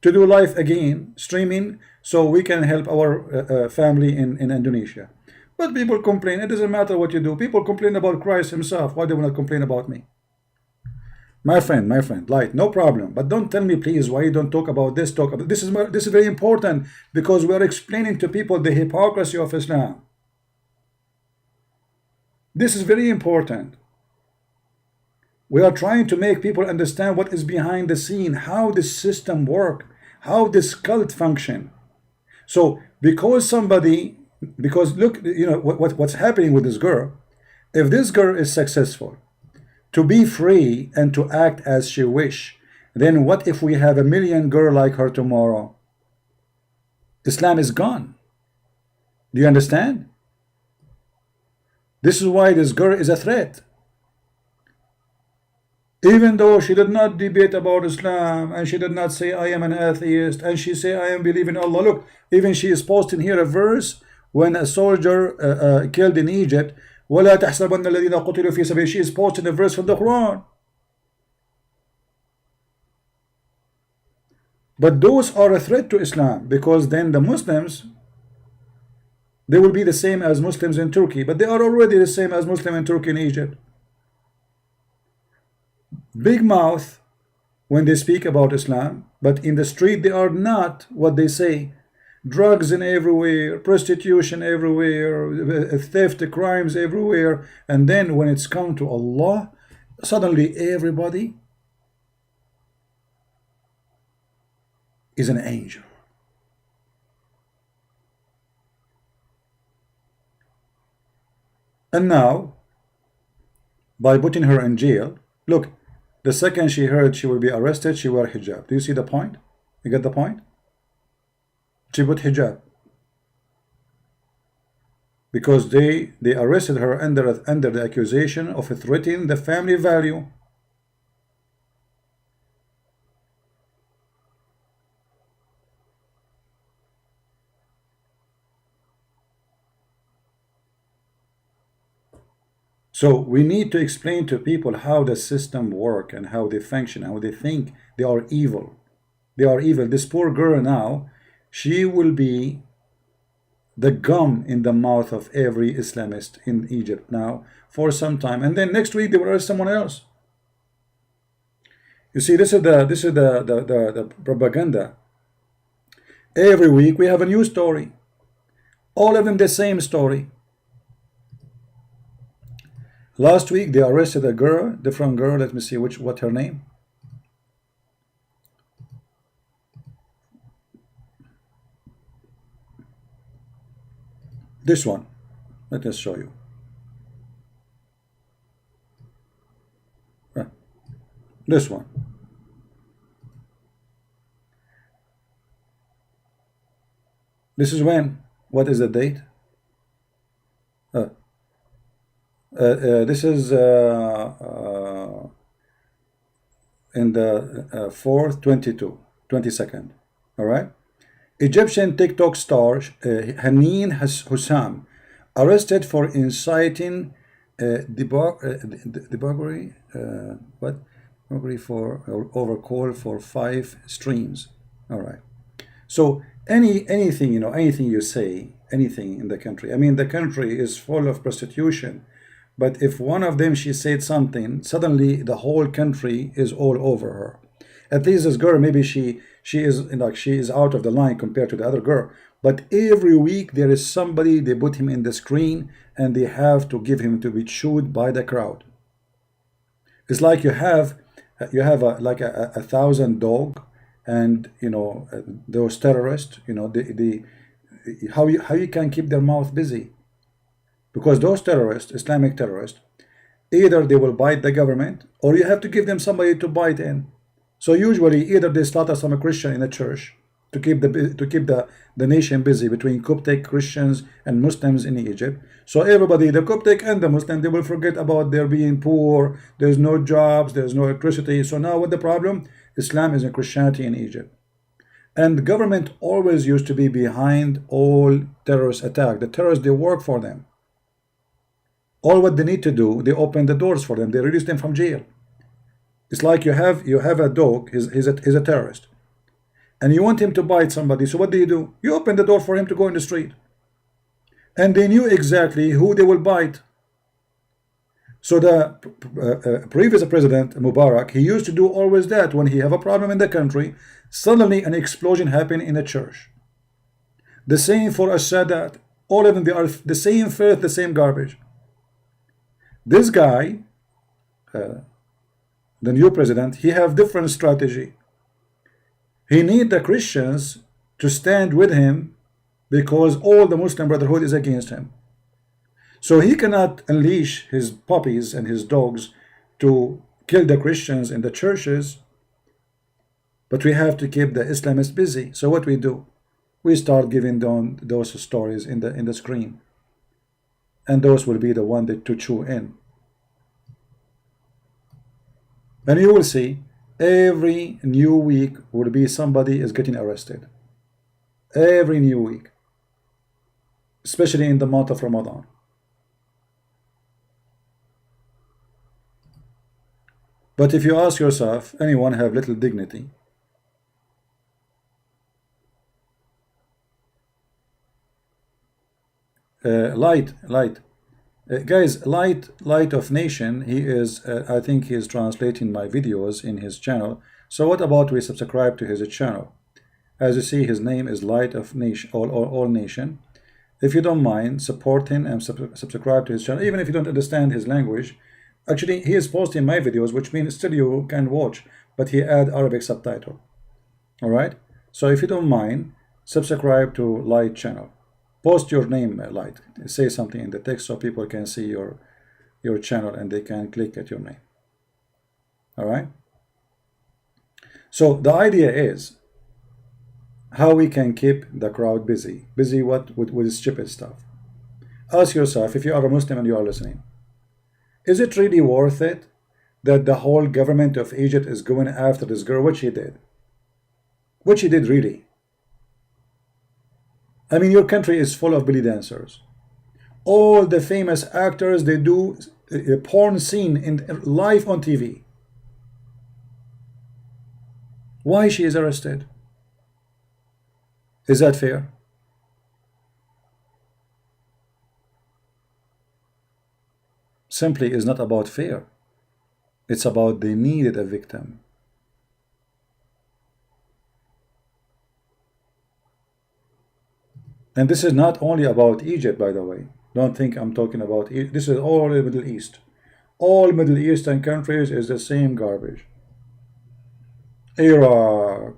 to do live again, streaming, so we can help our family in Indonesia. But people complain. It doesn't matter what you do. People complain about Christ himself. Why do they want to complain about me? My friend, light, no problem. But don't tell me, please, why you don't talk about this, talk about this. This is very important because we are explaining to people the hypocrisy of Islam. This is very important. We are trying to make people understand what is behind the scene, how this system works, how this cult function. So because look, what's happening with this girl. If this girl is successful to be free and to act as she wish, then what if we have 1 million girls like her tomorrow? Islam is gone. Do you understand? This is why this girl is a threat. Even though she did not debate about Islam and she did not say I am an atheist and she say I am believing Allah. Look, even she is posting here a verse when a soldier killed in Egypt. وَلَا تَحْسَبَنَّ الَّذِينَ قُتِلُوا فِي سَبِيلِ. She is posting a verse from the Quran. But those are a threat to Islam because then the Muslims, they will be the same as Muslims in Turkey, but they are already the same as Muslims in Turkey and Egypt. Big mouth when they speak about Islam, but in the street they are not what they say. drugs in everywhere, prostitution everywhere, theft, crimes everywhere. And then when it's come to Allah, suddenly everybody is an angel. And now, by putting her in jail, look, the second she heard she will be arrested, she wore hijab. Do you see the point? You get the point? She put hijab. Because they arrested her under the accusation of threatening the family value. So we need to explain to people how the system works and how they function, how they think. They are evil. They are evil. This poor girl now, she will be the gum in the mouth of every Islamist in Egypt now for some time, and then next week they will arrest someone else. You see, this is the propaganda. Every week we have a new story, all of them the same story. Last week they arrested a girl, different girl. Let me see what her name. This one. Let us show you. This one. This is when? What is the date? This is in the 4th, 22nd. All right. Egyptian TikTok star Haneen Hussam arrested for inciting debauchery, for overcall for 5 streams. All right. So anything, anything you say, anything in the country. I mean, the country is full of prostitution, but if one of them she said something, suddenly the whole country is all over her. At least this girl, maybe she is out of the line compared to the other girl. But every week there is somebody, they put him in the screen and they have to give him to be chewed by the crowd. It's like you have like a 1,000 dog, and those terrorists, how you can keep their mouth busy, because those terrorists, Islamic terrorists, either they will bite the government or you have to give them somebody to bite in. So usually either they slaughter some Christian in a church to keep the nation busy between Coptic Christians and Muslims in Egypt. So everybody, the Coptic and the Muslim, they will forget about their being poor, there's no jobs, there's no electricity. So now what the problem? Islam is in Christianity in Egypt. And the government always used to be behind all terrorist attack. The terrorists, they work for them. All what they need to do, they open the doors for them. They release them from jail. It's like you have a dog, he's a terrorist, and you want him to bite somebody. So what do? You open the door for him to go in the street. And they knew exactly who they will bite. So the previous president, Mubarak, he used to do always that. When he have a problem in the country, suddenly an explosion happened in a church. The same for Sadat. All of them, they are the same filth, the same garbage. This guy, the new president, he have different strategy. He need the Christians to stand with him because all the Muslim Brotherhood is against him. So he cannot unleash his puppies and his dogs to kill the Christians in the churches, but we have to keep the Islamists busy. So what we do? We start giving them those stories in the screen, and those will be the one that to chew in. And you will see every new week will be somebody is getting arrested. Every new week, especially in the month of Ramadan. But if you ask yourself, anyone have little dignity? Light. Guys, Light of Nation, he is, I think he is translating my videos in his channel. So what about we subscribe to his channel? As you see, his name is Light of Nation, all nation. If you don't mind, support him and subscribe to his channel, even if you don't understand his language. Actually, he is posting my videos, which means still you can watch, but he add Arabic subtitle. All right. So if you don't mind, subscribe to Light channel. Post your name, Light. Say something in the text so people can see your channel and they can click at your name. All right. So the idea is how we can keep the crowd busy. Busy what? With stupid stuff. Ask yourself, if you are a Muslim and you are listening, is it really worth it that the whole government of Egypt is going after this girl? What she did? What she did really? I mean, your country is full of belly dancers. All the famous actors, they do a porn scene in live on TV. Why she is arrested? Is that fair? Simply is not about fair. It's about they needed a victim. And this is not only about Egypt, by the way. Don't think I'm talking about Egypt. This is all the Middle East. All Middle Eastern countries is the same garbage. Iraq,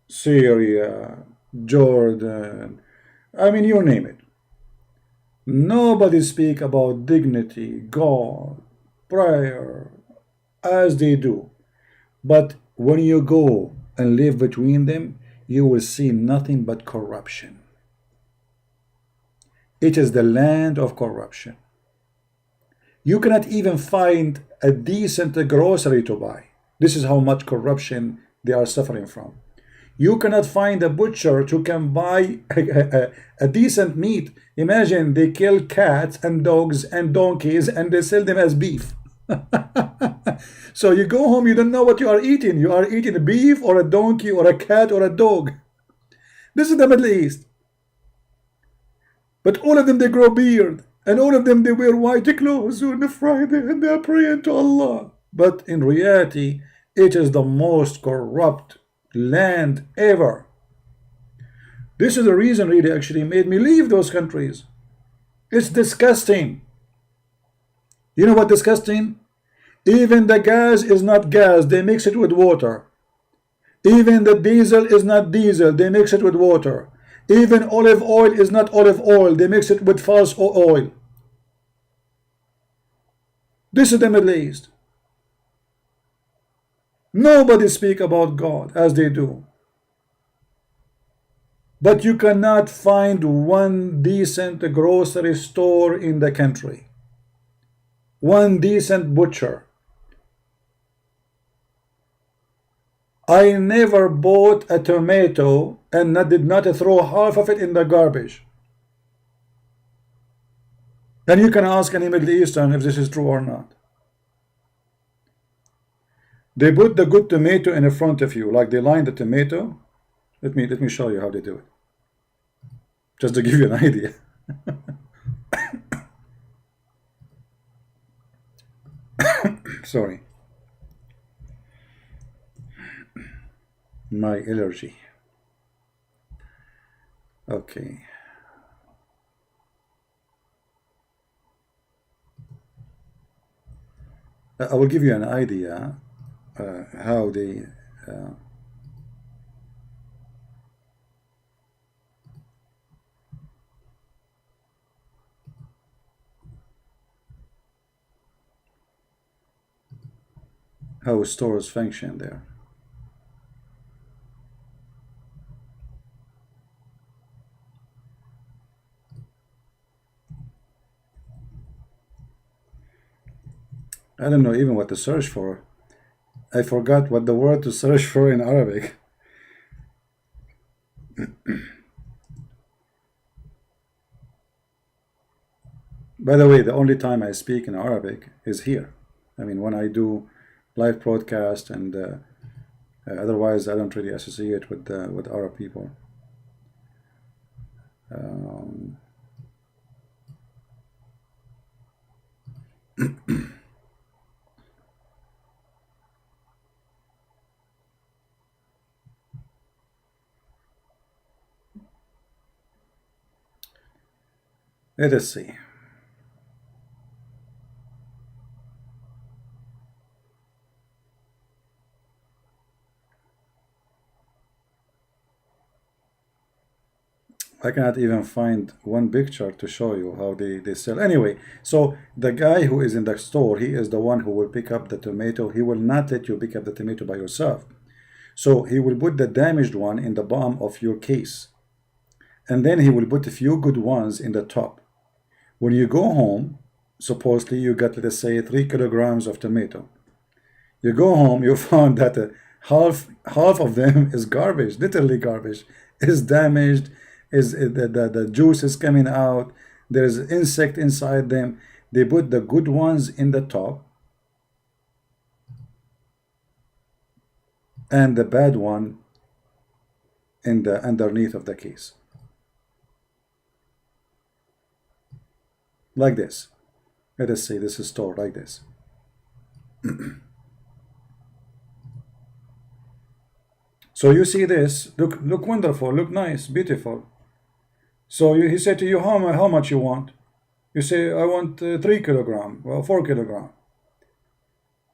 Syria, Jordan, I mean, you name it. Nobody speak about dignity, God, prayer, as they do. But when you go and live between them, you will see nothing but corruption. It is the land of corruption. You cannot even find a decent grocery to buy. This is how much corruption they are suffering from. You cannot find a butcher who can buy a decent meat. Imagine they kill cats and dogs and donkeys and they sell them as beef. So you go home, you don't know what you are eating. You are eating a beef or a donkey or a cat or a dog. This is the Middle East. But all of them, they grow beard. And all of them, they wear white clothes on the Friday and they are praying to Allah. But in reality, it is the most corrupt land ever. This is the reason really actually made me leave those countries. It's disgusting. You know what disgusting? Even the gas is not gas, they mix it with water. Even the diesel is not diesel, they mix it with water. Even olive oil is not olive oil, they mix it with false oil. This is the Middle East. Nobody speak about God as they do. But you cannot find one decent grocery store in the country. One decent butcher. I never bought a tomato and did not throw half of it in the garbage. And you can ask any Middle Eastern if this is true or not. They put the good tomato in front of you, like they line the tomato. Let me show you how they do it. Just to give you an idea. Sorry. My allergy. Okay. I will give you an idea how they how stores function there. I don't know even what to search for. I forgot what the word to search for in Arabic. By the way, the only time I speak in Arabic is here. I mean, when I do live broadcast and otherwise I don't really associate with Arab people. Let us see. I cannot even find one picture to show you how they sell. Anyway, so the guy who is in the store, he is the one who will pick up the tomato. He will not let you pick up the tomato by yourself. So he will put the damaged one in the bottom of your case. And then he will put a few good ones in the top. When you go home, supposedly you got, let's say, 3 kilograms of tomato. You go home, you found that half of them is garbage, literally garbage, is damaged, is the juice is coming out, there's insect inside them. They put the good ones in the top and the bad one in the underneath of the case, like this. Let us say this is stored like this. So you see this, look wonderful, look nice, beautiful. So he said to you, how much you want? You say, I want 3 kilogram, well, 4 kilogram.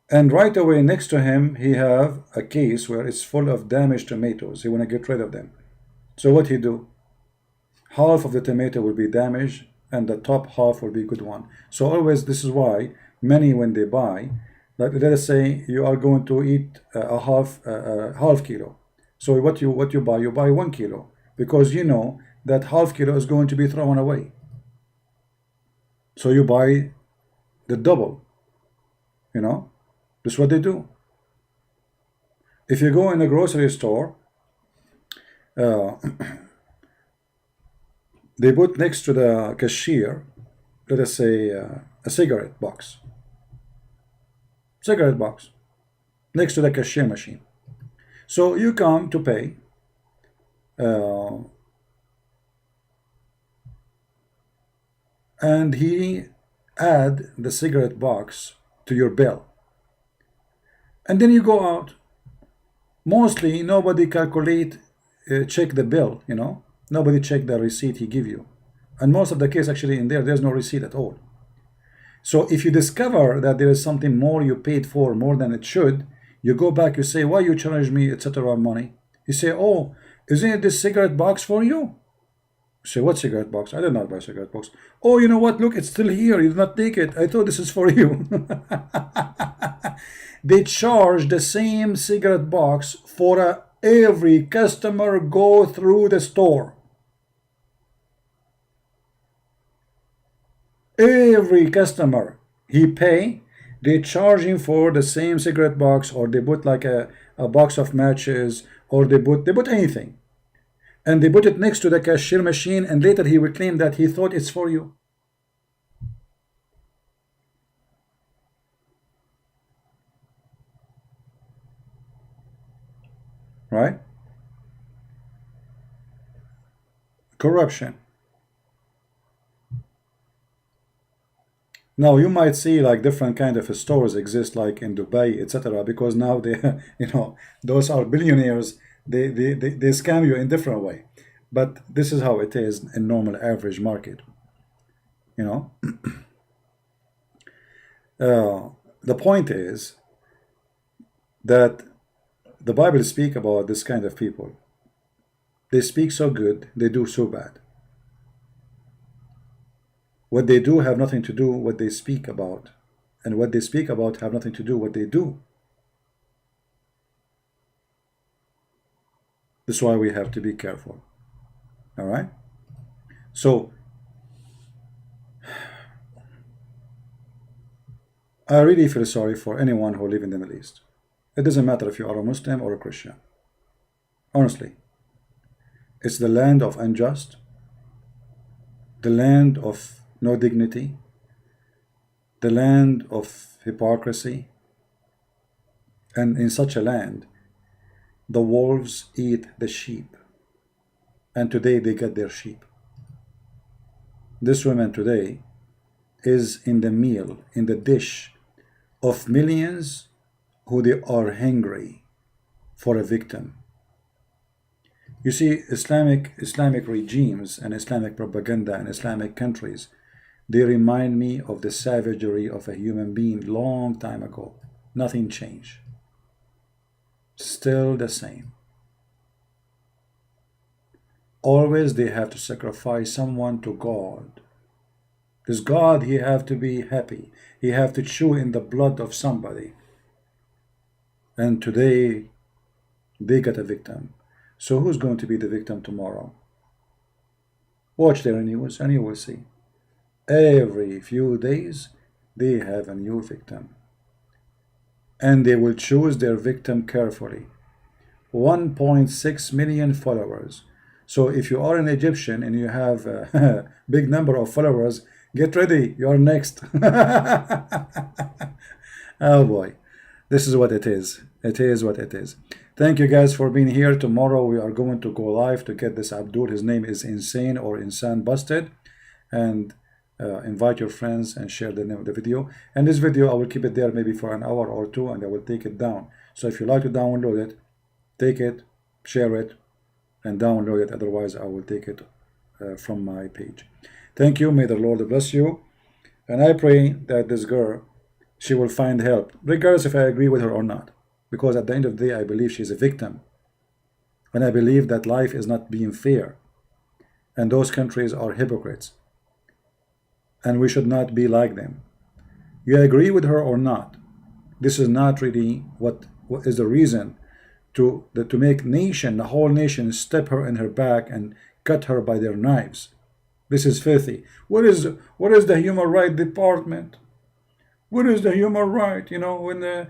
And right away next to him, he have a case where it's full of damaged tomatoes. He want to get rid of them. So what he do? Half of the tomato will be damaged and the top half will be good one. So always, this is why many, when they buy, like let us say you are going to eat a half kilo. So what you buy? You buy 1 kilo because you know that half kilo is going to be thrown away. So you buy the double. You know, that's what they do. If you go in a grocery store, they put next to the cashier, let us say, a cigarette box. Cigarette box next to the cashier machine. So you come to pay. And he add the cigarette box to your bill. And then you go out. Mostly nobody calculate, check the bill, you know. Nobody check the receipt he give you. And most of the case actually in there's no receipt at all. So if you discover that there is something more you paid for more than it should, you go back, you say, why you charge me, etc. money? You say, oh, isn't it this cigarette box for you? You say, what cigarette box? I did not buy a cigarette box. Oh, you know what? Look, it's still here. You did not take it. I thought this is for you. They charge the same cigarette box for every customer go through the store. Every customer he pay, they charge him for the same cigarette box, or they put like a box of matches, or they put anything. And they put it next to the cashier machine, and later he will claim that he thought it's for you. Right? Corruption. Now you might see like different kind of stores exist like in Dubai, etc. Because now they, you know, those are billionaires. They scam you in different way. But this is how it is in normal average market. You know, the point is that the Bible speak about this kind of people. They speak so good, they do so bad. What they do have nothing to do what they speak about, and what they speak about have nothing to do what they do. That's why we have to be careful. All right? So I really feel sorry for anyone who live in the Middle East. It doesn't matter if you are a Muslim or a Christian. Honestly, it's the land of unjust, the land of no dignity, the land of hypocrisy. And in such a land, the wolves eat the sheep. And today they get their sheep. This woman today is in the meal, in the dish of millions who they are hungry for a victim. You see, Islamic regimes and Islamic propaganda in Islamic countries, they remind me of the savagery of a human being long time ago. Nothing changed. Still the same. Always they have to sacrifice someone to God. This God, he have to be happy. He have to chew in the blood of somebody. And today, they got a victim. So who's going to be the victim tomorrow? Watch their news and you will see. Every few days, they have a new victim. And they will choose their victim carefully. 1.6 million followers. So if you are an Egyptian and you have a big number of followers, get ready, you're next. Oh boy, this is what it is. It is what it is. Thank you guys for being here. Tomorrow we are going to go live to get this Abdul. His name is Insane or Insan Busted. And invite your friends and share the name of the video. And this video, I will keep it there maybe for an hour or two and I will take it down. So if you like to download it, take it, share it, and download it. Otherwise, I will take it from my page. Thank you. May the Lord bless you. And I pray that this girl, she will find help, regardless if I agree with her or not. Because at the end of the day, I believe she's a victim. And I believe that life is not being fair. And those countries are hypocrites. And we should not be like them. You agree with her or not, this is not really what is the reason to make the whole nation, step her in her back and cut her by their knives. This is filthy. What is the human right department? What is the human right? You know, when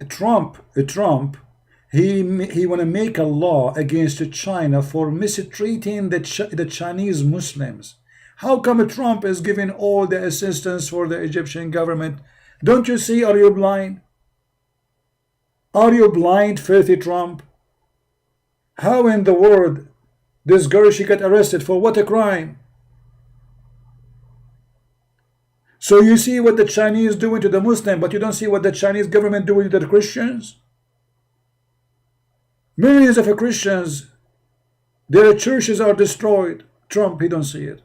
Trump, he want to make a law against China for mistreating the Chinese Muslims. How come Trump is giving all the assistance for the Egyptian government? Don't you see? Are you blind? Are you blind, filthy Trump? How in the world this girl, she got arrested for what a crime? So you see what the Chinese doing to the Muslim, but you don't see what the Chinese government doing to the Christians? Millions of Christians, their churches are destroyed. Trump, he don't see it.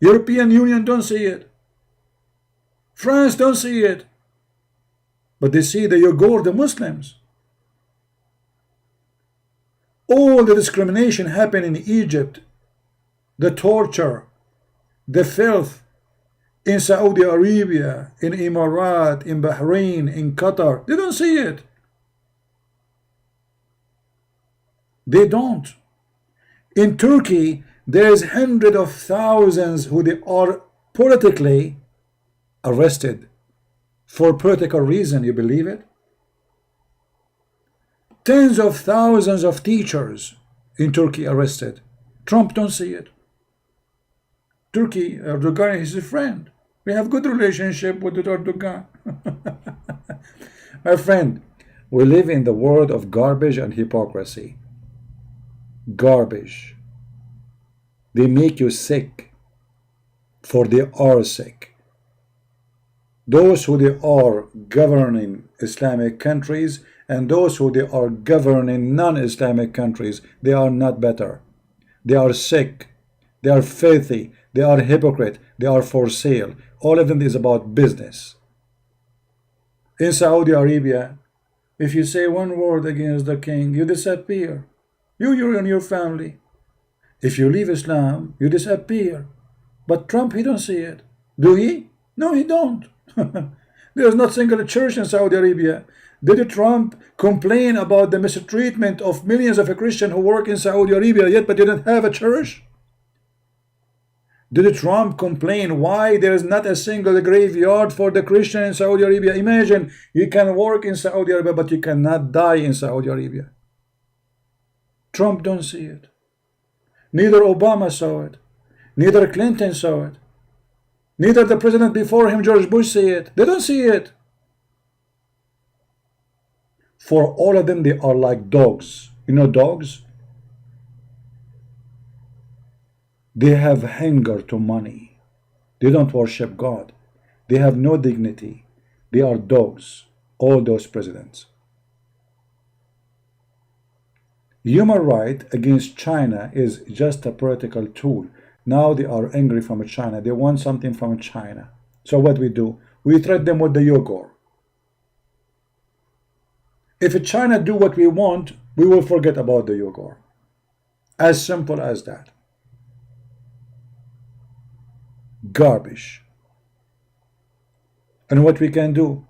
European Union don't see it. France don't see it. But they see the Uyghur, the Muslims. All the discrimination happened in Egypt. The torture, the filth in Saudi Arabia, in Emirat, in Bahrain, in Qatar. They don't see it. They don't. In Turkey, there's hundreds of thousands who they are politically arrested for political reason. You believe it? Tens of thousands of teachers in Turkey arrested. Trump don't see it. Turkey, Erdogan is a friend. We have good relationship with Erdogan. My friend, we live in the world of garbage and hypocrisy. Garbage. They make you sick, for they are sick. Those who they are governing Islamic countries and those who they are governing non-Islamic countries, they are not better. They are sick. They are filthy. They are hypocrite. They are for sale. All of them is about business. In Saudi Arabia, if you say one word against the king, you disappear. You and your family. If you leave Islam, you disappear. But Trump, he don't see it. Do he? No, he don't. There is not a single church in Saudi Arabia. Did Trump complain about the mistreatment of millions of Christians who work in Saudi Arabia yet but didn't have a church? Did Trump complain why there is not a single graveyard for the Christian in Saudi Arabia? Imagine, you can work in Saudi Arabia but you cannot die in Saudi Arabia. Trump don't see it. Neither Obama saw it. Neither Clinton saw it. Neither the president before him, George Bush, see it. They don't see it. For all of them, they are like dogs. You know dogs? They have hunger to money. They don't worship God. They have no dignity. They are dogs. All those presidents. Human right against China is just a political tool. Now they are angry from China. They want something from China. So what we do? We threat them with the Uyghur. If China do what we want, we will forget about the Uyghur. As simple as that. Garbage. And what we can do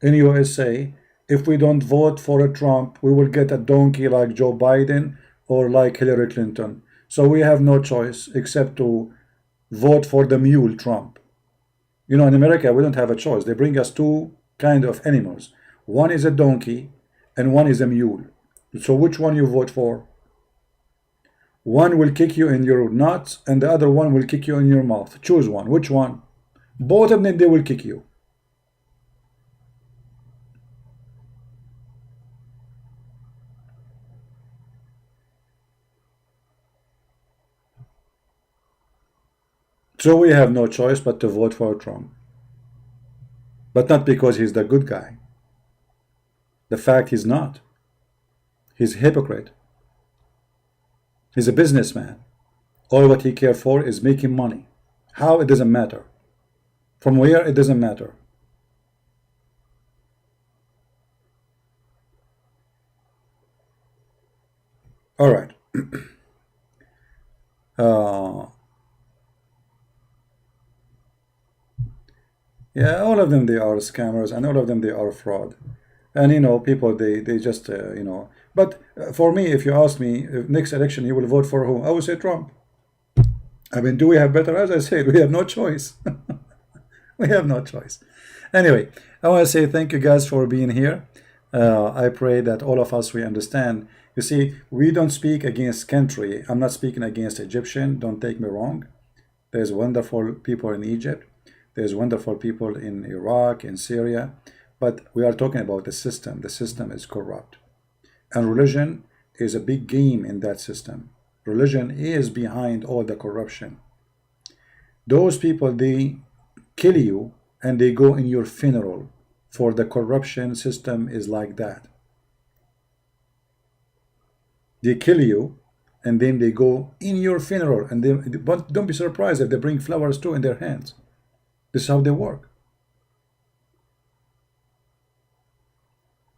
in USA, if we don't vote for a Trump, we will get a donkey like Joe Biden or like Hillary Clinton. So we have no choice except to vote for the mule Trump. You know, in America, we don't have a choice. They bring us two kind of animals. One is a donkey and one is a mule. So which one you vote for? One will kick you in your nuts and the other one will kick you in your mouth. Choose one. Which one? Both of them, they will kick you. So we have no choice but to vote for Trump. But not because he's the good guy. The fact he's not. He's a hypocrite. He's a businessman. All what he cares for is making money. How? It doesn't matter. From where? It doesn't matter. All right. Yeah, all of them, they are scammers, and all of them, they are fraud. And you know, people, they just you know. But for me, if you ask me, if next election you will vote for who, I would say Trump. I mean, do we have better? As I said, we have no choice. We have no choice. Anyway, I want to say thank you guys for being here. I pray that all of us, we understand. You see, we don't speak against country. I'm not speaking against Egyptian. Don't take me wrong. There's wonderful people in Egypt. There's wonderful people in Iraq, in Syria. But we are talking about the system. The system is corrupt. And religion is a big game in that system. Religion is behind all the corruption. Those people, they kill you and they go in your funeral. For the corruption system is like that. They kill you and then they go in your funeral, and but don't be surprised if they bring flowers too in their hands. This is how they work.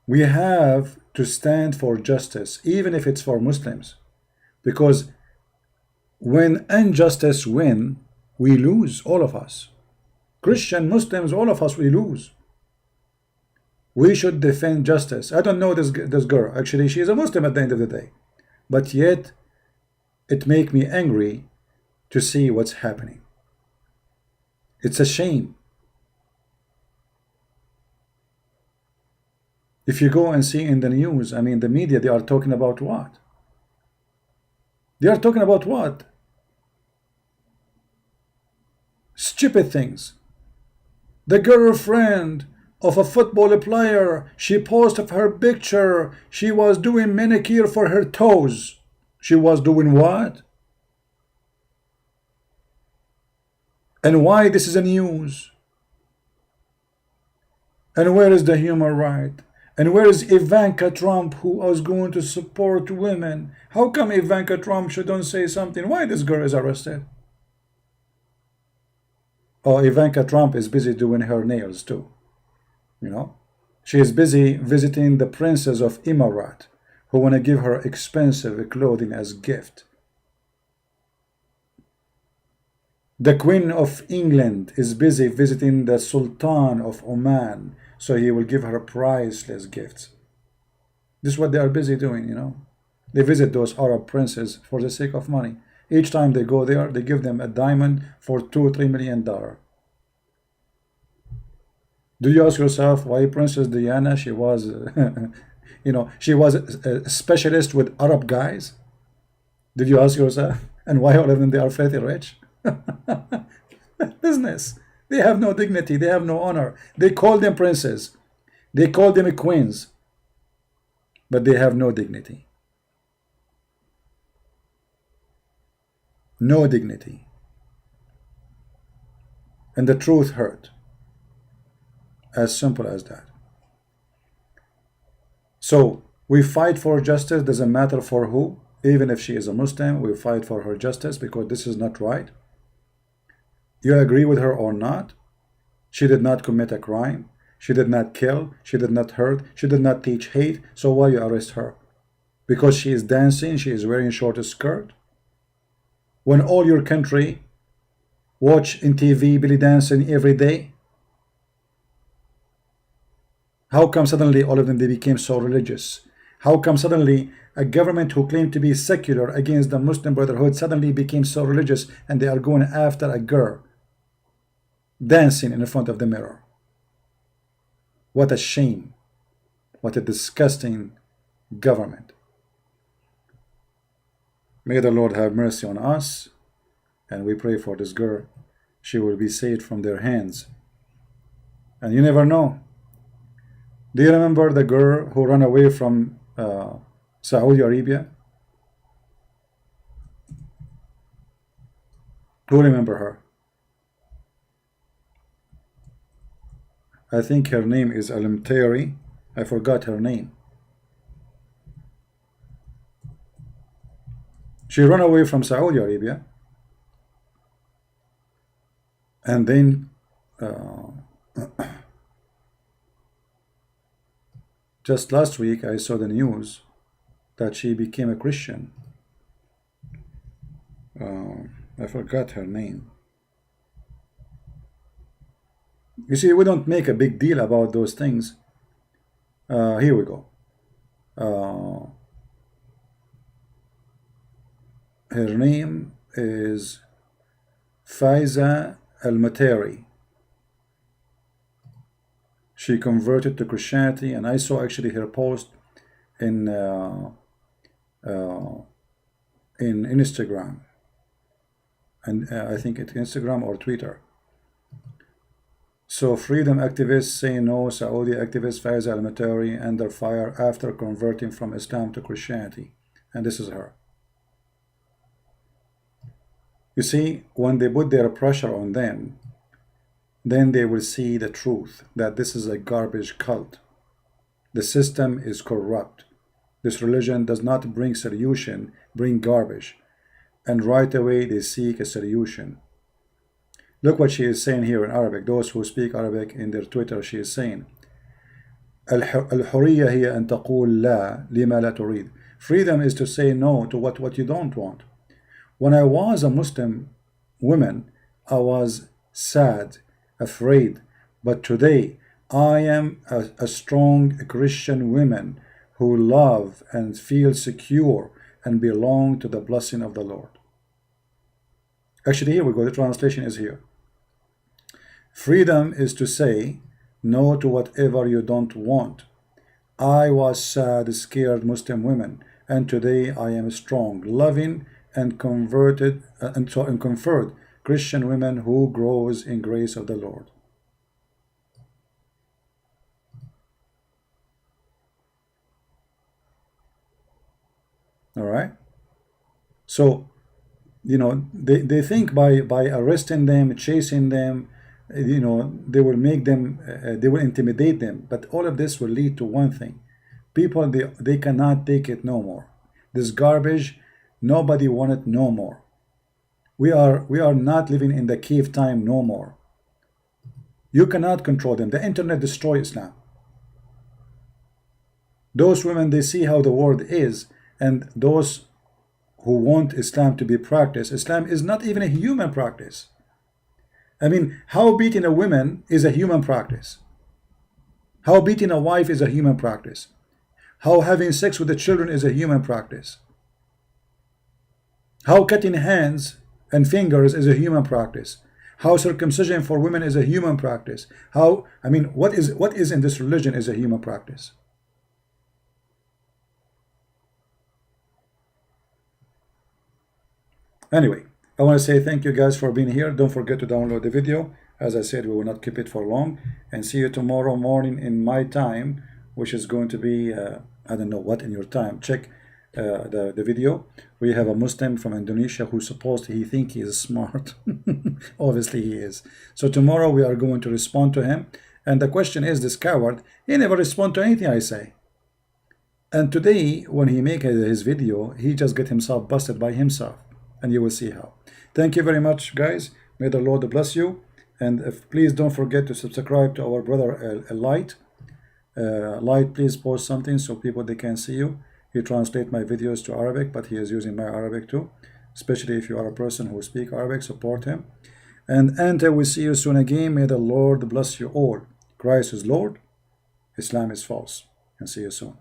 We have to stand for justice, even if it's for Muslims, because when injustice win, we lose, all of us. Christian, Muslims, all of us, we lose. We should defend justice. I don't know this girl. Actually, she is a Muslim at the end of the day. But yet, it makes me angry to see what's happening. It's a shame. If you go and see in the news, I mean, the media, they are talking about what? They are talking about what? Stupid things. The girlfriend of a football player, she posted her picture. She was doing manicure for her toes. She was doing what? And why this is a news? And where is the human right? And where is Ivanka Trump, who was going to support women? How come Ivanka Trump shouldn't say something? Why this girl is arrested? Oh, Ivanka Trump is busy doing her nails too. You know, she is busy visiting the princes of Emirat, who want to give her expensive clothing as gift. The Queen of England is busy visiting the Sultan of Oman, so he will give her priceless gifts. This is what they are busy doing, you know. They visit those Arab princes for the sake of money. Each time they go there, they give them a diamond for $2 or $3 million. Do you ask yourself why Princess Diana, she was, you know, she was a specialist with Arab guys? Did you ask yourself? And why all of them, they are filthy rich? Business. They have no dignity. They have no honor. They call them princes. They call them queens. But they have no dignity. No dignity. And the truth hurt. As simple as that. So, We fight for justice, doesn't matter for who. Even if she is a Muslim, we fight for her justice because this is not right. You agree with her or not? She did not commit a crime. She did not kill. She did not hurt. She did not teach hate. So why you arrest her? Because she is dancing, she is wearing short skirt? When all your country watch in TV belly dancing every day? How come suddenly all of them they became so religious? How come suddenly a government who claimed to be secular against the Muslim Brotherhood suddenly became so religious and they are going after a girl dancing in front of the mirror? What a shame. What a disgusting government. May the Lord have mercy on us, and we pray for this girl. She will be saved from their hands. And you never know. Do you remember the girl who ran away from Saudi Arabia? Who remember her? I think her name is Alimtari. I forgot her name. She ran away from Saudi Arabia, and then just last week I saw the news that she became a Christian. I forgot her name. You see, we don't make a big deal about those things. Here we go. Her name is Faiza Al-Matari. She converted to Christianity, and I saw actually her post in Instagram, and I think it's Instagram or Twitter. So freedom activists say no. Saudi activist Faiza Al-Matari under fire after converting from Islam to Christianity, and this is her. You see, when they put their pressure on them, then they will see the truth, that this is a garbage cult. The system is corrupt. This religion does not bring solution, bring garbage. And right away they seek a solution. Look what she is saying here in Arabic. Those who speak Arabic in their Twitter, she is saying, الحرية هي أن تقول لا لما لا تريد. Freedom is to say no to what you don't want. When I was a Muslim woman, I was sad, afraid, but today I am a strong Christian woman who love and feel secure and belong to the blessing of the Lord. Actually, here we go. The translation is here. Freedom is to say no to whatever you don't want. I was sad, scared Muslim woman, and today I am strong, loving, and converted and conferred Christian women who grows in grace of the Lord. All right. So, you know, they think by arresting them, chasing them, you know, they will make them, they will intimidate them. But all of this will lead to one thing: people they cannot take it no more. This garbage. Nobody want it no more. We are not living in the cave time no more. You cannot control them. The internet destroys Islam. Those women, they see how the world is, and those who want Islam to be practiced, Islam is not even a human practice. I mean, how beating a woman is a human practice. How beating a wife is a human practice. How having sex with the children is a human practice. How cutting hands and fingers is a human practice. How circumcision for women is a human practice. How, I mean, what is in this religion is a human practice. Anyway, I want to say thank you guys for being here. Don't forget to download the video. As I said, we will not keep it for long. And see you tomorrow morning in my time, which is going to be, I don't know what in your time. Check the video. We have a Muslim from Indonesia who he think he is smart. Obviously he is. So tomorrow we are going to respond to him. And the question is, this coward, he never respond to anything I say. And today, when he make his video, he just get himself busted by himself, and you will see how. Thank you very much, guys. May the Lord bless you, and please don't forget to subscribe to our brother Light. Light, please post something so people they can see you. He translate my videos to Arabic, but he is using my Arabic too. Especially if you are a person who speak Arabic, support him. And until we see you soon again, may the Lord bless you all. Christ is Lord, Islam is false. And see you soon.